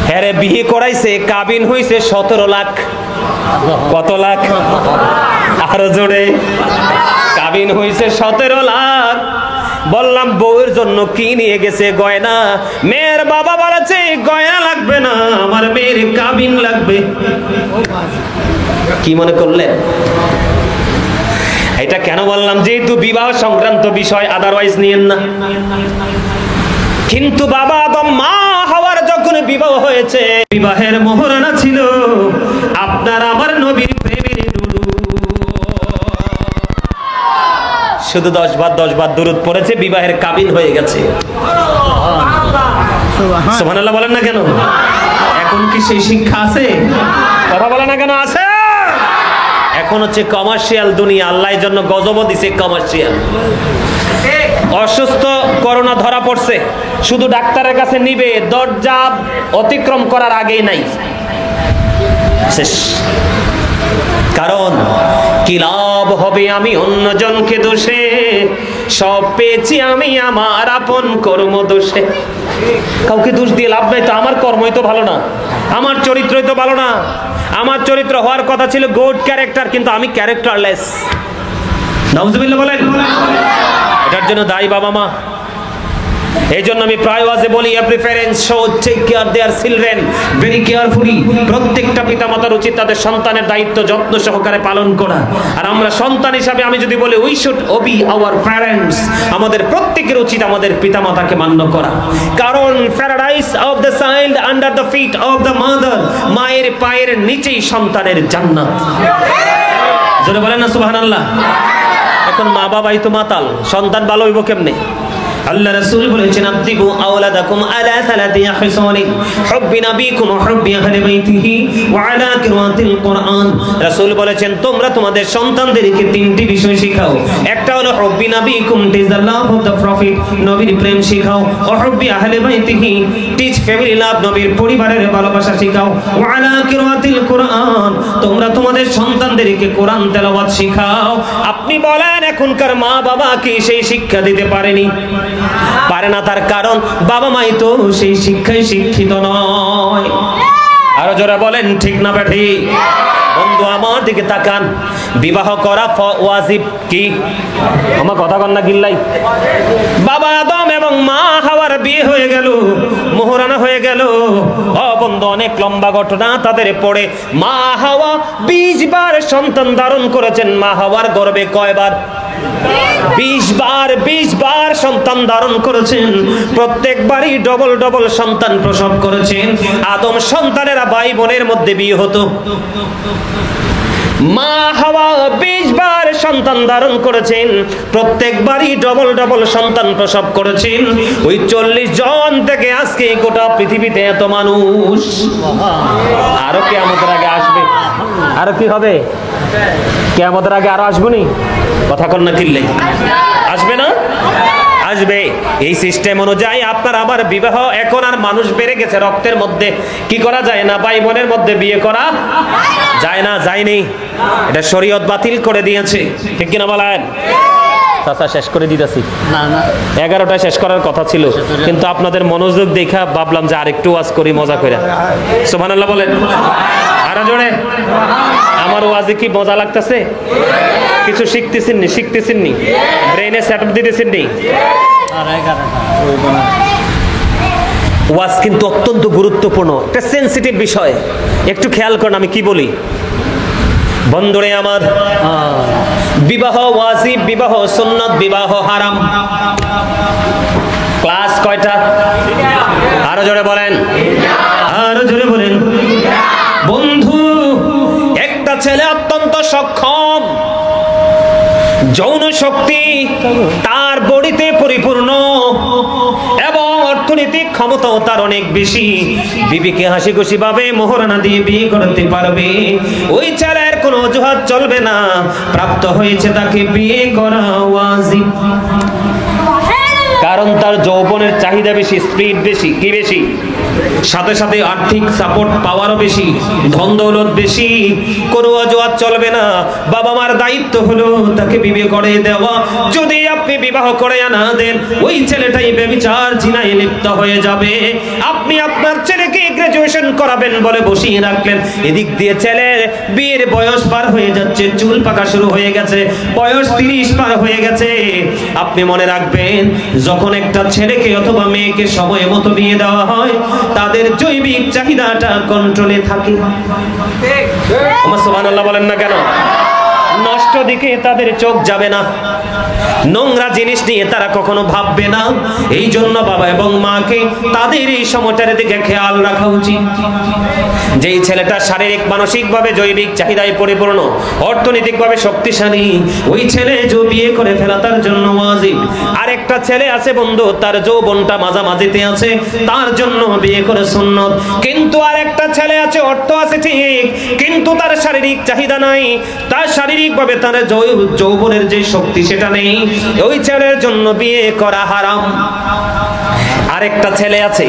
হ্যাঁ রে, বিয়ে করাইছে, কাবিন হয়েছে 17 লাখ। কত লাখ? আরো জোরে। কাবিন হয়েছে 17 লাখ। বললাম বউয়ের জন্য কি নিয়ে গেছে? গয়না। মেয়ের বাবা বলেছে গয়না লাগবে না, আমার মেয়ের কাবিন লাগবে। কি মনে করলেন? এটা কেন বললাম? যেহেতু বিবাহ সংক্রান্ত বিষয়, আদারওয়াইজ নিয়েন না। কিন্তু বাবা আদম মা হাওয়ার যখন বিবাহ হয়েছে, বিবাহের মোহরানা ছিল আপনার আমার নবীর প্রেমের দুরূদ। শুধু 10 বার দুরূদ পড়েছে, বিবাহের কাবিন হয়ে গেছে। সুবহানাল্লাহ বলেন না কেন? এখন কি সেই শিক্ষা আছে? কথা বলে না কেন? আছে। এখন হচ্ছে কমার্শিয়াল দুনিয়া। আল্লাহর জন্য গজব দিছে কমার্শিয়াল। অসুস্থ, করোনা ধরা পড়ছে, শুধু ডাক্তারের কাছে নিবে, দরজা অতিক্রম করার আগেই নাই, শেষ। কারণ কি লাভ হবে আমি অন্যজনকে দোষে সব পেয়েছি আমি আমার আপন কর্ম দোষে। কাউকে দোষ দিয়ে লাভ নাই তো, আমার কর্মই তো ভালো না, আমার চরিত্রই তো ভালো না। আমার চরিত্র হওয়ার কথা ছিল গুড ক্যারেক্টার, কিন্তু আমি ক্যারেক্টারলেস। নাউজুবিল্লাহ বলেন। এটার জন্য দায়ী বাবা মা। এই জন্য আমি প্রায় ওয়াজে বলি, every parents should take care their children very carefully. প্রত্যেকটা পিতামাতার উচিত তাদের সন্তানের দায়িত্ব যত্ন সহকারে পালন করা। আর আমরা সন্তান হিসাবে আমি যদি বলি, we should obey our parents, আমাদের প্রত্যেকের উচিত আমাদের পিতামাতাকে মান্য করা। কারণ paradise of the child under the feet of the mother, মায়ের পায়ের নিচেই সন্তানের জান্নাত। জোরে বলেন না সুবহানাল্লাহ। এখন মা বাবাই তো মাতাল, সন্তান ভালো হইব কেমনে? আল্লাহ রাসূল বলেছেন, আদিবু আওলাদাকুম আলা সালাতি হিসানিন হুব্বি নাবিকুম ওয়া হুব্বি আহলি বাইতিহি ওয়া আলা কিরাতিল কুরআন। রাসূল বলেছেন, তোমরা তোমাদের সন্তানদেরকে তিনটি বিষয় শেখাও। একটা হলো হুব্বি নাবিকুম, teach the love of the prophet, নবীর প্রেম শেখাও। ওয়া হুব্বি আহলি বাইতিহি, টিচ ফ্যামিলি লাভ, নবীর পরিবারের ভালোবাসা শেখাও। ওয়া আলা কিরাতিল কুরআন, তোমরা তোমাদের সন্তানদেরকে কোরআন তেলাওয়াত শেখাও। আপনি বলেন এখনকার মা বাবা কি সেই শিক্ষা দিতে পারেনি? পারে না। তার কারণ বাবা মাই তো সেই শিক্ষায় শিক্ষিত নয়। আরো জোরে বলেন ঠিক না ঠিক? বন্ধু আমার দিকে তাকান, বিবাহ করা ওয়াজিব কি? আমার কথা কন না গিল্লাই। বাবা আদম এবং মা হাওয়ার বিয়ে হয়ে গেল, মোহরানা হয়ে গেল। ও বন্ধু, অনেক লম্বা ঘটনা তাদের পড়ে। মা হাওয়া 20 বার সন্তান ধারণ করেছেন। মা হাওয়ার গর্ভে কয়বার? 20 বার সন্তান ধারণ করেছেন। প্রত্যেকবারই ডবল ডবল সন্তান প্রসব করেছেন। আদম সন্তানেরা ভাই বোনের মধ্যে বিয়ে হতো। মা হাওয়া 20 বার সন্তান ধারণ করেছেন, প্রত্যেকবারই ডবল ডবল সন্তান প্রসব করেছেন। ওই 40 জন থেকে আজকে গোটা পৃথিবীতে এত মানুষ। আরো কিয়ামতের আগে আসবে। আরো কি হবে? কিয়ামতের আগে আরো আসবনি? কথা কন না কিল্লে আসবে না? আসবে। এই সিস্টেম অনুযায়ী আপনার আমার বিবাহ এখন আর মানুষ বেড়ে গেছে রক্তের মধ্যে, কি করা যায় না? ভাই বোনের মধ্যে বিয়ে করা যায় না, যায়নি। এটা শরীয়ত বাতিল করে দিয়েছে, ঠিক কিনা বলেন? চাচা শেষ করে দিতেছি। 11টায় শেষ করার কথা ছিল, কিন্তু আপনাদের মনোযোগ দেখা ভাবলাম যে আরেকটু ওয়াজ করি মজা করে। সুবহানাল্লাহ বলেন। আরো জোরে। আমার ওয়াজে কি মজা লাগতেছে? কিছু শিখতেছেন নি? ব্রেইনে সেটআপ দিতেছেন নি? ওয়াজ কিন্তু অত্যন্ত গুরুত্বপূর্ণ, একটা সেনসিটিভ বিষয়। একটু খেয়াল করুন আমি কি বলি। বন্ধুরে আমার, বিবাহ ওয়াজিব, বিবাহ সুন্নাত, বিবাহ হারাম। ক্লাস কয়টা? আরো জোরে বলেন, আরো জোরে বলেন। বন্ধু, একটা ছেলে অত্যন্ত সক্ষম, যৌন শক্তি তার বডিতে পরিপূর্ণ এবং অর্থনৈতিক ক্ষমতাও তার অনেক বেশি। বিবিকে হাসি খুশি ভাবে মোহরানা দিয়ে বিয়ে করতে পারবে। ওই ছেলের কোনো অজুহাত চলবে না। প্রাপ্ত হয়েছে তাকে বিয়ে করা ওয়াজিব। কারণ তার যৌবনের চাহিদা বেশি, স্পিড বেশি। কি বেশি? সাথে সাথে আর্থিক সাপোর্ট পাওয়ারও বেশি, ধন দৌলত বেশি। কোনো অজুহাত চলবে না। বাবা মার দায়িত্ব হলো তাকে বিয়ে করে দেওয়া। যদি আপনি বিবাহ করে না দেন, ওই ছেলেটাই ব্যভিচার জিনায় লিপ্ত হয়ে যাবে। আপনি আপনার ছেলেকে গ্রাজুয়েশন করাবেন বলে বসিয়ে রাখলেন, এদিক দিয়ে ছেলের বিয়ের বয়স পার হয়ে যাচ্ছে, চুল পাকা শুরু হয়ে গেছে, বয়স 30 পার হয়ে গেছে। আপনি মনে রাখবেন, যখন একটা ছেলেকে অথবা মেয়েকে সময় মতো বিয়ে দেওয়া হয়, তাদের জৈবিক চাহিদাটা কন্ট্রোলে থাকে। আমার সুবহানাল্লাহ বলেন না কেন? নষ্ট দিকে তাদের চোখ যাবে না, নোংরা জিনিস নিয়ে তারা কখনো ভাববে না। এই জন্য বাবা এবং মাকে তাদের এই সময়টার দিকে খেয়াল রাখা উচিত। যেই ছেলেটা শারীরিক মানসিক ভাবে জৈবিক চাহিদায় পরিপূর্ণ, অর্থনৈতিক ভাবে শক্তিশালী, ওই ছেলে যে বিয়ে করে ফেলা তার জন্য ওয়াজিব। আর একটা ছেলে আছে বন্ধু, তার যৌবনটা মাঝামাঝিতে আছে, তার জন্য বিয়ে করে সুন্নত। কিন্তু আর একটা ছেলে আছে, অর্থ আছে ঠিক, কিন্তু তার শারীরিক চাহিদা নাই, তার শারীরিক ভাবে তার যৌবনের যে শক্তি সেটা নেই, ওই ছেলের জন্য বিয়ে করা হারাম। আরেকটা ছেলে আছে,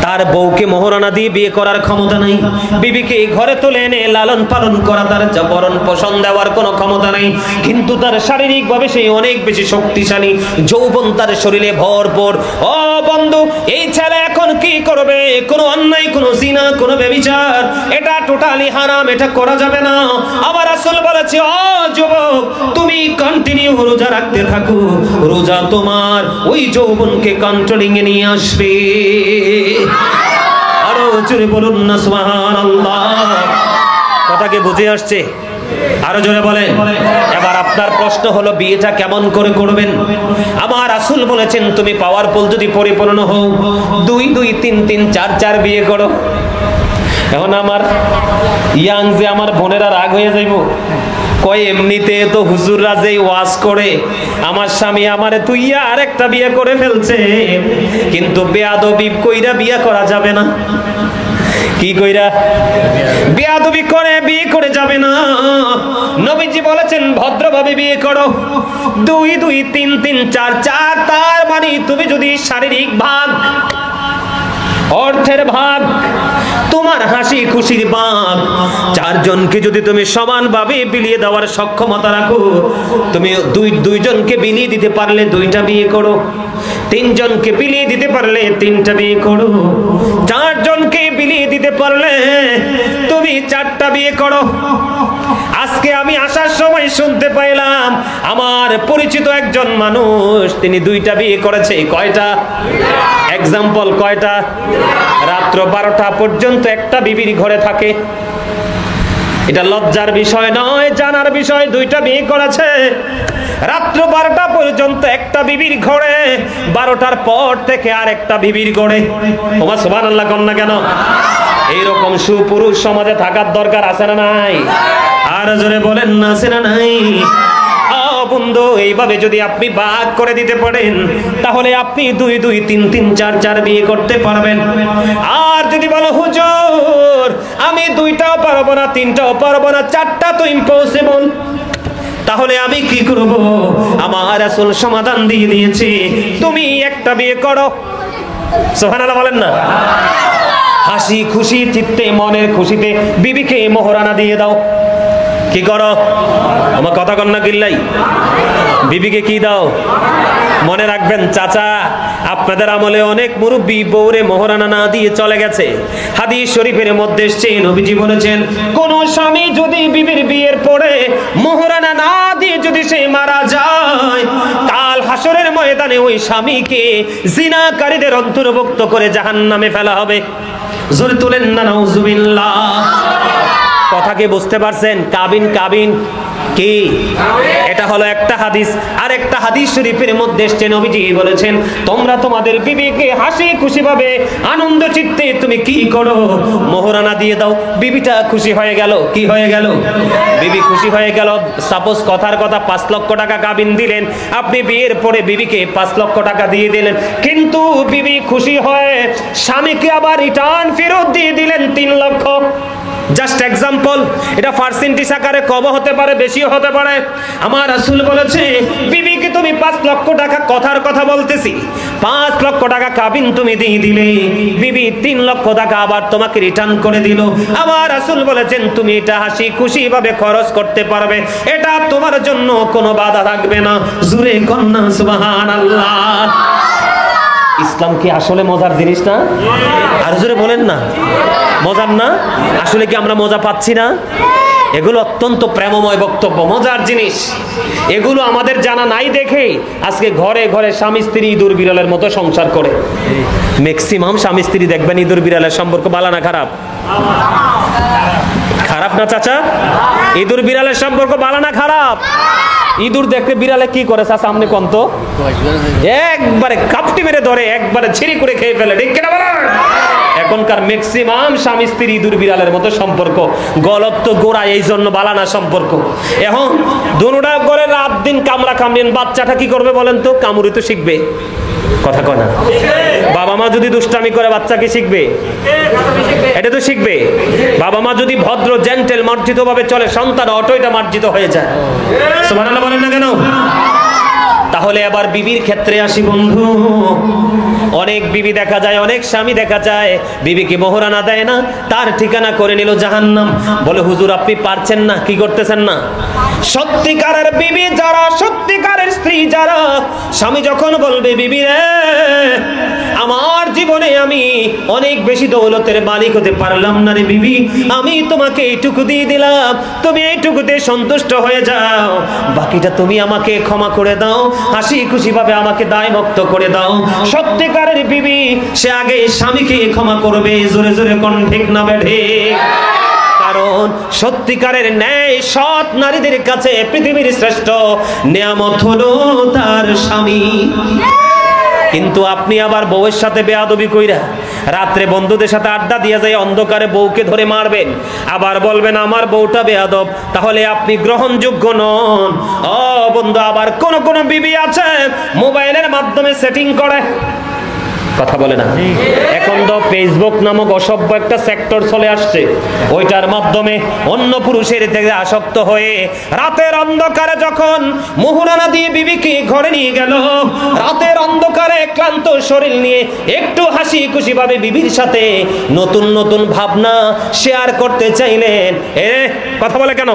তার বউকে মোহরানা দিয়ে বিয়ে করার ক্ষমতা নাই, বিবিকে ঘরে তুলে এনে লালন পালন করা, তার ভরণ পোষণ দেওয়ার কোনো ক্ষমতা নাই, কিন্তু তার শারীরিক ভাবে সে অনেক বেশি শক্তিশালী, যৌবন তার শরীরে ভরপুর। ও বন্ধু, এই ছেলে এখন কি করবে? কোনো অন্যায়, কোনো জিনা, কোনো ব্যভিচার, এটা টোটালি হারাম, এটা করা যাবে না। আবার রাসূল বলেছে, ও যুবক, তুমি কন্টিনিউ রোজা রাখতে থাকো, রোজা তোমার ওই যৌবনকে কন্ট্রোলিং এ নিয়ে আসবে। আরো জোরে বলুন না সুবহানাল্লাহ। কথাকে বুঝে আসছে? আরো জোরে বলেন। এবার আপনার প্রশ্ন হলো, বিয়েটা কেমন করে করবেন? আমার রাসূল বলেছেন, তুমি পাওয়ারফুল যদি পরিপূর্ণ হও, 2 2 3 3 4 4 বিয়ে করো। এখন আমার ইয়াং যে আমার বোনেরা রাগ হয়ে যাইব, কয় এমনিতে তো হুজুররা যেই ওয়াজ করে, আমার স্বামী আমারে তুইয়া আরেকটা বিয়ে করে ফেলছে, কিন্তু বেয়াদবি কইরা বিয়ে করা যাবে না। কি কইরা? বেয়াদবি করে বিয়ে করে যাবে না। নবীজি বলেছেন, ভদ্রভাবে বিয়ে করো। 2 2 3 3 4 4, তার মানে তুমি যদি শারীরিক ভাগ, অর্থের ভাগ, তোমার হাসি খুশির ভাগ, 4 জনকে যদি তুমি সমানভাবে বিলিয়ে দেওয়ার সক্ষমতা রাখো, তুমি 2 জনকে বিলিয়ে দিতে পারলে 2টা বিয়ে করো, 3 জনকে বিলিয়ে দিতে পারলে 3টা বিয়ে করো, 4 জনকে বিলিয়ে দিতে পারলে তুমি 4টা বিয়ে করো। আজকে আমি আসার সময় শুনতে পাইলাম, আমার পরিচিত একজন মানুষ, তিনি 2টা বিয়ে করেছে। কয়টা? এক্সাম্পল কয়টা? রাত্র 12টা পর্যন্ত একটা বিবির ঘরে থাকে। এটা লজ্জার বিষয় নয়, জানার বিষয়। 2টা বিয়ে করেছে, রাত্র 12টা পর্যন্ত একটা বিবির ঘরে, 12টার পর থেকে আর একটা বিবির ঘরে। ওমা সুবহানাল্লাহ কন না কেন? এইরকম সুপুরুষ সমাজে থাকার দরকার আছে না নাই? আর জোরে বলেন না, আছে না নাই? বন্ধু, এইভাবে যদি আপনি ভাগ করে দিতে পারেন, তাহলে আপনি 2 2 3 3 4 4 বিয়ে করতে পারবেন। আর যদি বলো, হুজুর আমি 2টাও পারবো না, 3টাও পারবো না, 4টা তো ইম্পসিবল, তাহলে আমি কি করব? আমার রাসূল সমাধান দিয়ে দিয়েছে, তুমি একটা বিয়ে করো। সুবহানাল্লাহ বলেন না? হাসি খুশি চিত্তে, মনের খুশিতে বিবিকে মোহরানা দিয়ে দাও। কি করো? আমার কথা কন্যা কিল্লাই, বিবিকে কি দাও? মনে রাখবেন চাচা, আপনাদের আমলে অনেক মুরব্বী বউরে মোহরানা না দিয়ে চলে গেছে। হাদিস শরীফের মধ্যে এসেছে, নবীজি বলেছেন, কোন স্বামী যদি বিবির বিয়ের পরে মোহরানা না দিয়ে যদি সে মারা যায়, কাল হাসরের ময়দানে ওই স্বামীকে জিনাকারীদের অন্তর্ভুক্ত করে জাহান্নামে ফেলা হবে। জোরে তুলেন না নাউজুবিল্লাহ। কথা কি বুঝতে পারছেন? কাবিন কাবিন কি? এটা হলো একটা হাদিস। আর একটা হাদিস শরীফের মধ্যে এসেছে, নবীজি বলেছেন, তোমরা তোমাদের বিবিকে হাসি খুশি ভাবে আনন্দ চিত্তে তুমি কি করো? মোহরানা দিয়ে দাও। বিবিটা খুশি হয়ে গেল। কি হয়ে গেল? বিবি খুশি হয়ে গেল। সাপোজ কথার কথা 5 লক্ষ টাকা কাবিন দিলেন, আপনি বিয়ের পরে বিবিকে 5 লক্ষ টাকা দিয়ে দিলেন, কিন্তু বিবি খুশি হয়ে স্বামীকে আবার রিটার্ন ফেরত দিয়ে দিলেন 3 লক্ষ। জাস্ট এক্সাম্পল, এটা পার্সেন্টেজ আকারে কম হতে পারে, বেশিও হতে পারে। আমার রাসূল বলেছে, বিবিকে তুমি 5 লক্ষ টাকা, কথার কথা বলতেছি, 5 লক্ষ টাকা কাবিন তুমি দিয়ে দিলে, বিবি 3 লক্ষ টাকা আবার তোমাকে রিটার্ন করে দিল। আমার রাসূল বলেছেন, তুমি এটা হাসি খুশি ভাবে খরচ করতে পারবে, এটা তোমার জন্য কোনো বাধা থাকবে না। জোরে কন্যা সুবহানাল্লাহ। ইসলাম কি আসলে মজার জিনিস না? আর জোরে বলেন না, মজার না? আসলে কি আমরা মজা পাচ্ছি না? এগুলো অত্যন্ত প্রেমময় বক্তব্য, মজার জিনিস। এগুলো আমাদের জানা নাই দেখে আজকে ঘরে ঘরে স্বামী স্ত্রী ইঁদুর বিড়ালের মতো সংসার করে। ম্যাক্সিমাম স্বামী স্ত্রী দেখবেন ইঁদুর বিড়ালের সম্পর্ক ভালো না খারাপ? খারাপ না চাচা? ইঁদুর বিড়ালের সম্পর্ক ভালো না খারাপ? ইঁদুর দেখতে বিড়ালে কি করে চাচা আপনি কোন তো? একবারে কাপটি মেরে ধরে, একবারে ছিঁড়ি করে খেয়ে ফেলে, ঠিক কিনা বলেন? এখনকার ম্যাক্সিমাম স্বামী স্ত্রী ইঁদুর বিড়ালের মতো সম্পর্ক। গলত তো গোড়া, এই জন্য বালানা সম্পর্ক। এখন দুটা করে রাত দিন কামড়া কামড়েন, বাচ্চাটা কি করবে বলেন তো? কামড়ি তো শিখবে। কথা কয় না? বাবা মা যদি দুষ্টামি করে, বাচ্চা কি শিখবে? এটা তো শিখবে। বাবা মা যদি ভদ্র জেন্টেল মার্জিত ভাবে চলে, সন্তান অটোইটা মার্জিত হয়ে যায়। সুবহানাল্লাহ বলেন না কেন? তাহলে আবার বিবির ক্ষেত্রে আসি বন্ধু। অনেক বিবি দেখা যায়, অনেক স্বামী দেখা যায়, বিবিকে মোহরানা দেয় না, তার ঠিকানা করে নিল জাহান্নাম। বলে হুজুর আপনি পারছেন না, কি করতেছেন না? সত্যিকারের বিবি যারা, সত্যিকারের স্ত্রী যারা, স্বামী যখন বলবে বিবি রে আমার জীবনে আমি অনেক বেশি দৌলতের মালিক হতে পারলাম না রে বিবি, আমি তোমাকে এইটুকু দিয়ে দিলাম, তুমি এইটুকুতে সন্তুষ্ট হয়ে যাও, বাকিটা তুমি আমাকে ক্ষমা করে দাও, হাসি খুশি ভাবে আমাকে দায় মুক্ত করে দাও। সত্যিকারের বিবি সে আগে স্বামীকে ক্ষমা করবে। জোরে জোরে কোন ঠিক না বেঠে? কারণ সত্যিকারের ন্যায় সৎ নারীদের কাছে পৃথিবীর শ্রেষ্ঠ নিয়ামত হলো তার স্বামী। কিন্তু আপনি আবার বউয়ের সাথে বেয়াদবি কইরা রাত্রে বন্ধুদের সাথে আড্ডা দিয়ে যায় অন্ধকারে বউকে ধরে মারবেন, আবার বলবেন আমার বউটা বেয়াদব, তাহলে আপনি গ্রহণযোগ্য নন। ও বন্ধু, আবার কোন কোন বিবি আছে মোবাইলের মাধ্যমে সেটিং করে, কথা বলে না। এখন তো ফেসবুক নামক অসভ্য একটা সেক্টর চলে আসছে, ওইটার মাধ্যমে অন্য পুরুষের থেকে আসক্ত হয়ে রাতের অন্ধকারে যখন মোহরানা দিয়ে বিবিকে ঘরে নিয়ে গেল, রাতের অন্ধকারে ক্লান্ত শরীর নিয়ে একটু হাসি খুশি ভাবে বিবির সাথে নতুন নতুন ভাবনা শেয়ার করতে চাইলেন। কথা বলে কেন?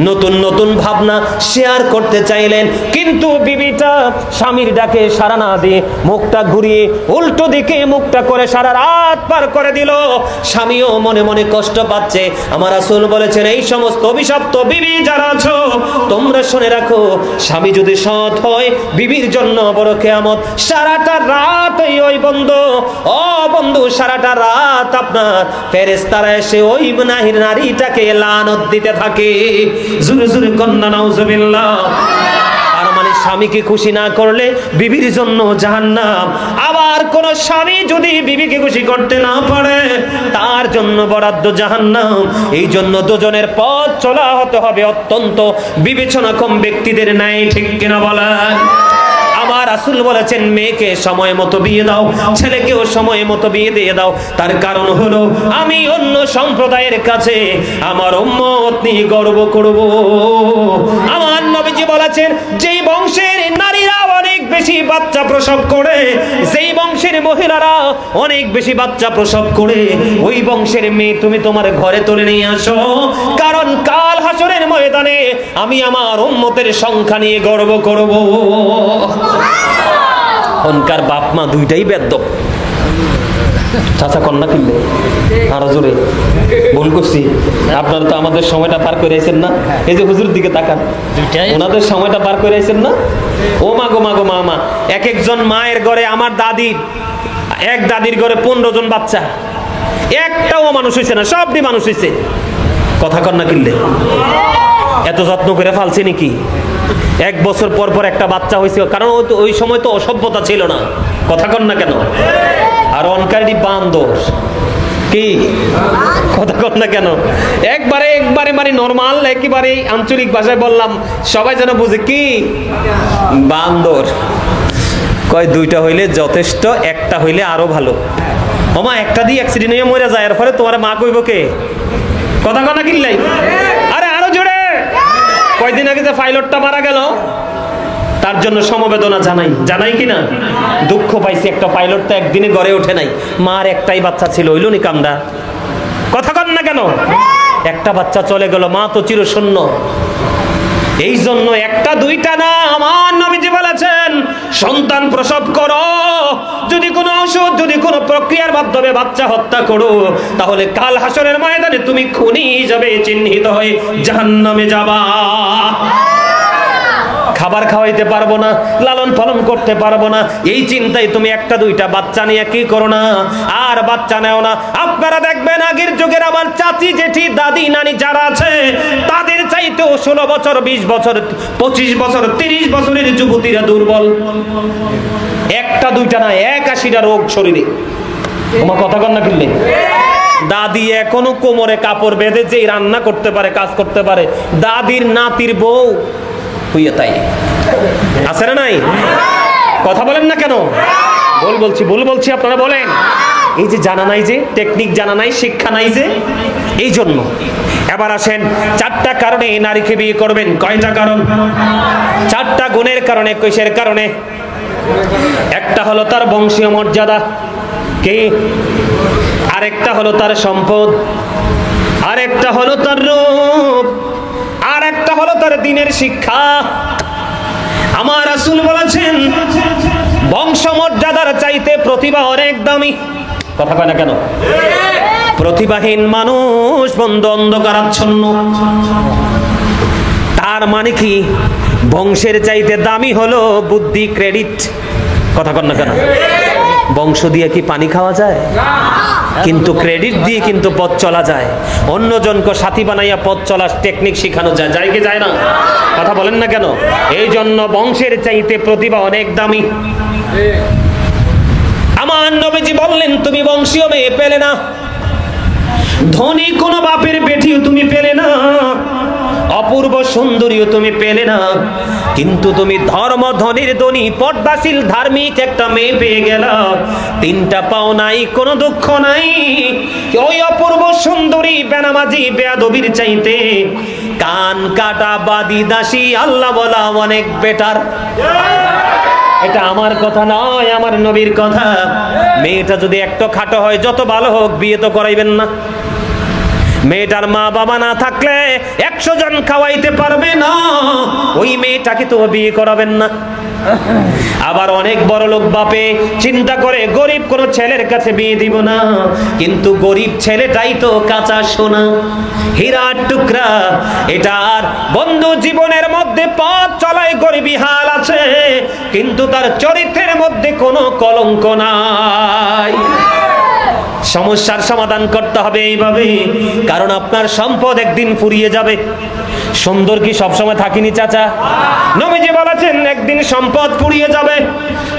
নতুন নতুন ভাবনা শেয়ার করতে চাইলেন, কিন্তু বিবিটা স্বামীর ডাকে সাড়া না দিয়ে মুখটা ঘুরিয়ে উল্টো দিকে মুখটা করে সারা রাত পার করে দিল। স্বামীও মনে মনে কষ্ট পাচ্ছে। আমার রাসূল বলেছেন এই সমস্ত অভিশপ্ত বিবি যারা আছো তোমরা শুনে রাখো, স্বামী যদি সৎ হয় বিবির জন্য বড় কিয়ামত। সারাটা রাত ওই বন্ধু, ও বন্ধু, সারাটা রাত আপনার ফেরেশতারা এসে ওই নারীটাকে লানত দিতে থাকে। জোরে জোরে কন্যা নাউজুবিল্লাহ। আর মানে স্বামীকে খুশি না করলে বিবির জন্য জাহান্নাম। আবার কোন স্বামী যদি বিবিকে খুশি করতে না পারে তার জন্য বরাদ্দ জাহান্নাম। এই জন্য দুজনের পথ চলা হতে হবে অত্যন্ত বিবেচনাক্ষম ব্যক্তিদের ন্যায়, ঠিক কিনা বলেন? আমার রাসূল বলেছেন মেয়েকে সময় মতো বিয়ে দাও, ছেলেকেও সময় মতো বিয়ে দিয়ে দাও। তার কারণ হলো আমি অন্য সম্প্রদায়ের কাছে আমার উম্মত নিয়ে গর্ব করব। আমার নবীজি বলেছেন যেই বংশের নারীরা অনেক বেশি বাচ্চা প্রসব করে, যেই বংশের মহিলারা অনেক বেশি বাচ্চা প্রসব করে, ওই বংশের মেয়ে তুমি তোমার ঘরে তুলে নিয়ে আসো, কারণ কাল হাসরের ময়দানে আমি আমার উম্মতের সংখ্যা নিয়ে গর্ব করব। অনকার বাপ মা দুইটাই বেদ্যপ। চাচা কন্যা কিনলে আরো জোরে ভুল করছি। আপনারা তো আমাদের সময়টা পার করে আইছেন না, এই যে হুজুর দিকে তাকান, ওনাদের সময়টা পার করে আইছেন না। ও মা গো মা গো মা মা, এক একজন মায়ের ঘরে, আমার দাদির এক দাদির ঘরে 15 জন বাচ্চা, একটাও মানুষ হয়েছে না, সবটি মানুষ হয়েছে। কথা কন্যা কিনলে এত যত্ন করে ফালছে নাকি? 1 বছর পর পর একটা বাচ্চা হয়েছে, কারণ ওই সময় তো অসভ্যতা ছিল না। কথা কন না কেন? আর অনকারী বান্দর কি, কথা কন না কেন? একবারে মানে নরমাল, একেবারে আঞ্চলিক ভাষায় বললাম সবাই যেন বুঝে, কি বান্দর। কয় দুইটা হইলে যথেষ্ট, একটা হইলে আরো ভালো। ওমা একটা দিয়ে অ্যাক্সিডেন্ট হয়ে মরে যায়, এর ফলে তোমার মা কইব কে? কথা কন না কিনলাই? আরে আরো জোরে। কয়দিন আগে যে পাইলটটা মারা গেল তার জন্য সমবেদনা জানাই কিনা? দুঃখ পাইছি, একটা পাইলট তো একদিনে গড়ে ওঠে নাই, মার একটাই বাচ্চা ছিল, হইল নি কামডা? কথা কন না কেন? একটা বাচ্চা চলে গেল, মা তো চিরশূন্য। এই জন্য একটা দুইটা না, আমার নবীজি বলেছেন সন্তান প্রসব করো, যদি কোনো ঔষধ, যদি কোনো প্রক্রিয়ার মাধ্যমে বাচ্চা হত্যা করো, তাহলে কাল হাসরের ময়দানে তুমি খুনি হিসাবে চিহ্নিত হয়ে জাহান্নামে যাবা। খাবার খাওয়াইতে পারবো না, লালন পালন করতে পারবো না, এই চিন্তায় তুমি একটা দুইটা বাচ্চা নিয়ে কি করো না, আর বাচ্চা নেও না। আপনারা দেখবেন আগের যুগের আমার চাচি জেঠি দাদি নানি যারা আছে তাদের চাইতেও 16 বছর 20 বছর 25 বছর 30 বছরের যুবতীরা দুর্বল। একটা দুইটা না, 81টা রোগ শরীরে। তোমার কথা কন না কিনলে? দাদি এখনো কোমরে কাপড় বেঁধে যেই রান্না করতে পারে, কাজ করতে পারে, দাদির নাতির বউ হইয়া তাই আছে না নাই? কথা বলেন না কেন? ভুল বলছি আপনারা বলেন। এই যে জানা নাই, যে টেকনিক জানা নাই, শিক্ষা নাই, যে এই জন্য। এবার আসেন 4টা কারণে নারীকে বিয়ে করবেন। কয়টা কারণ? 4টা গুণের কারণে। কিসের কারণে? একটা হলো তার বংশীয় মর্যাদা, কি? আরেকটা হলো তার সম্পদ, আরেকটা হলো তার রূপ, আরেকটা হলো তার দ্বীনের শিক্ষা। আমার রাসূল বলেছেন বংশমর্যাদার চাইতে প্রতিভা অনেক দামি। কথা কয় না কেন? প্রতিভাহীন মানুষ বন্ধ অন্ধকারাচ্ছন্ন। তার মানে কি? বংশের চাইতে দামি হলো বুদ্ধি, ক্রেডিট। কথা কয় না কেন? বংশ দিয়ে কি পানি খাওয়া যায়? কিন্তু ক্রেডিট দিয়ে কিন্তু পথ চলা যায়। অন্যজনকে সাথী বানাইয়া পথ চলার টেকনিক শেখানো যায়, যায় কি যায় না? কথা বলেন না কেন? এই জন্য বংশের চাইতে প্রতিভা অনেক দামি। আমার নবীজি বললেন তুমি বংশীয় মেয়ে পেলে না, ধনী কোন বাপের বেটিও তুমি পেলে না, অপূর্ব সুন্দরীও তুমি পেলে না, কিন্তু তুমি ধর্ম ধনীর ধনী পর্দাশীল ধার্মিক একটা মেয়ে পেয়ে গেল। তিনটা পাও নাই, কোনো দুঃখ নাই। ওই অপূর্ব সুন্দরী বেনামাজি বেয়াদবির চাইতে কান কাটা বাদী দাসী আল্লাহ বলা অনেক বেটার। এটা আমার কথা নয়, আমার নবীর কথা। মেয়েটা যদি একটু খাটো হয়, যত ভালো হোক, বিয়ে তো করাইবেন না। মেয়েটার মা বাবা না থাকলে 100 জন খাওয়াইতে পারবে না, ওই মেয়েটাকে তো বিয়ে করাবেন না। আবার অনেক বড় লোক বাপে চিন্তা করে গরিব কোন ছেলের কাছে বিয়ে দিব না, কিন্তু গরিব ছেলেটাই তো কাঁচা সোনা, হীরার টুকরা। এটার বন্ধু জীবনের মধ্যে পথ চলায় গরিবী হাল আছে, কিন্তু তার চরিত্রের মধ্যে কোনো কলঙ্ক নাই। সমস্যার সমাধান করতে হবে এইভাবে, কারণ আপনার সম্পদ একদিন ফুরিয়ে যাবে। সুন্দর কি সবসময় থাকিনি চাচা? নবীজি বলেছেন একদিন সম্পদ ফুরিয়ে যাবে,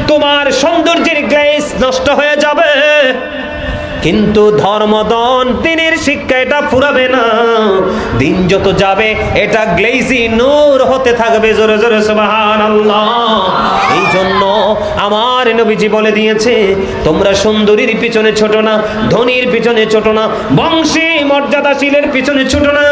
তোমার সৌন্দর্যের গ্লেজ নষ্ট হয়ে যাবে, কিন্তু ধর্মদন দিনের শিক্ষা এটা ফুরাবে না। দিন যত যাবে এটা গ্লেজি নূর হতে থাকবে। জোরে জোরে সুবহানাল্লাহ। এই জন্য আমার নবীজি বলে দিয়েছে তোমরা সুন্দরীর পিছনে ছোট না, ধনীর পিছনে ছোট না, বংশী মর্যাদাশীলের পিছনে ছোট না।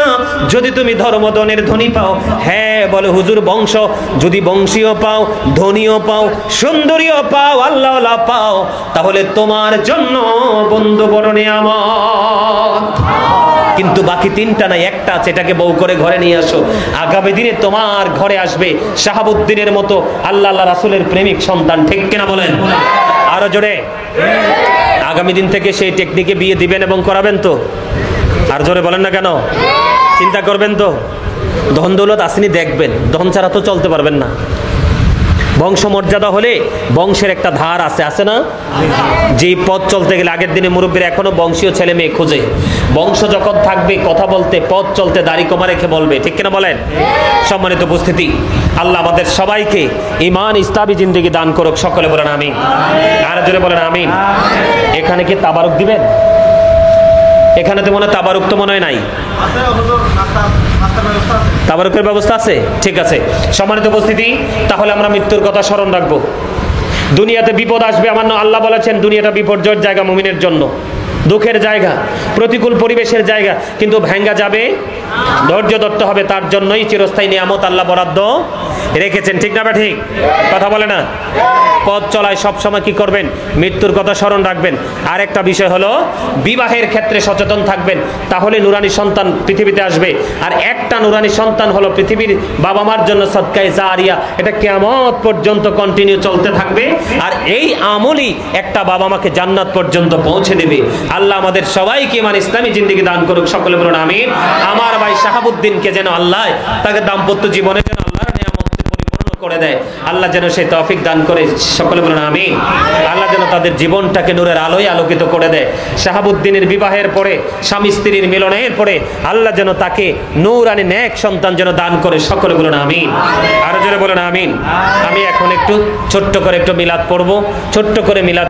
যদি তুমি ধর্মদনের ধনী পাও, হ্যাঁ বলে হুজুর বংশ, যদি বংশীয় পাও, ধনীও পাও, সুন্দরীও পাও, আল্লাহওয়ালা পাও, তাহলে তোমার জন্য বন্ধু বড় নিয়ামত। কিন্তু বাকি তিনটা নাই, একটা আছে, এটাকে বউ করে ঘরে নিয়ে আসো। আগামী দিনে তোমার ঘরে আসবে শাহাবুদ্দিনের মতো আল্লাহ রাসূলের প্রেমিক সন্তান। ঠিক কিনা বলেন? আরো জোরে। আগামী দিন থেকে সেই টেকনিকে বিয়ে দিবেন এবং করাবেন তো? আর জোরে বলেন না কেন? চিন্তা করবেন তো? ধন দৌলত আসেনি দেখবেন, ধন ছাড়া তো চলতে পারবেন না। বংশমর্যাদা হলে বংশের একটা ধার আছে, আছে না? যে পথ চলতে গেলে আগের দিনে মুরব্বীরা এখনো বংশীয় ছেলে মেয়ে খোঁজে। বংশ যখন থাকবে কথা বলতে, পথ চলতে দাড়ি কমা রেখে বলবে। ঠিক কিনা বলেন? সম্মানিত উপস্থিতি, আল্লাহ আমাদের সবাইকে ঈমান ইসলামী জিন্দেগি দান করুক। সকলে বলেন আমিন। আর জোরে বলেন আমিন। এখানে কি তাবারুক দিবেন? এখানে তো মনে হয় তাবারুক তো মনে হয় নাই। তাবারুকের ব্যবস্থা আছে? ঠিক আছে। সম্মানিত উপস্থিতি, তাহলে আমরা মৃত্যুর কথা স্মরণ রাখবো। দুনিয়াতে বিপদ আসবে, আমার আল্লাহ বলেছেন দুনিয়াটা বিপর্যয়ের জায়গা মুমিনের জন্য, দুঃখের জায়গা, প্রতিকূল পরিবেশের জায়গা, কিন্তু ভেঙ্গা যাবে, ধৈর্য ধরতে হবে। তার জন্যই চিরস্থায়ী নিয়ামত আল্লাহ বরাদ্দ রেখেছেন। ঠিক না? ঠিক কথা বলে না? পথ চলায় সবসময় কি করবেন? মৃত্যুর কথা স্মরণ রাখবেন। আর একটা বিষয় হলো বিবাহের ক্ষেত্রে সচেতন থাকবেন, তাহলে নুরানি সন্তান পৃথিবীতে আসবে। আর একটা নুরানি সন্তান হলো পৃথিবীর বাবা মার জন্য সদকায়ে জারিয়া, এটা কিয়ামত পর্যন্ত কন্টিনিউ চলতে থাকবে। আর এই আমলই একটা বাবা মাকে জান্নাত পর্যন্ত পৌঁছে দেবে। আল্লাহ আমাদের সবাইকে ঈমান ইসলামী জিন্দেগি দান করুক। সকলে বলুন আমিন। আমার ভাই শাহাবুদ্দিনকে যেন আল্লাহ তাকে দাম্পত্য জীবনে যেন আল্লাহর নিয়ামতে পরিপূর্ণ করে দেয়, আল্লাহ যেন সেই তৌফিক দান করে। সকলে বলুন আমিন। আল্লাহ যেন তাদের জীবনটাকে নূরের আলোয় আলোকিত করে দেয়। শাহাবুদ্দিনের বিবাহের পরে, স্বামী স্ত্রীর মিলনের পরে আল্লাহ যেন তাকে নূরানি নেক সন্তান যেন দান করে। সকলে বলুন আমিন। আরো জোরে বলুন আমিন। আমি এখন একটু ছোট্ট করে একটু মিলাদ পড়বো, ছোট্ট করে মিলাদ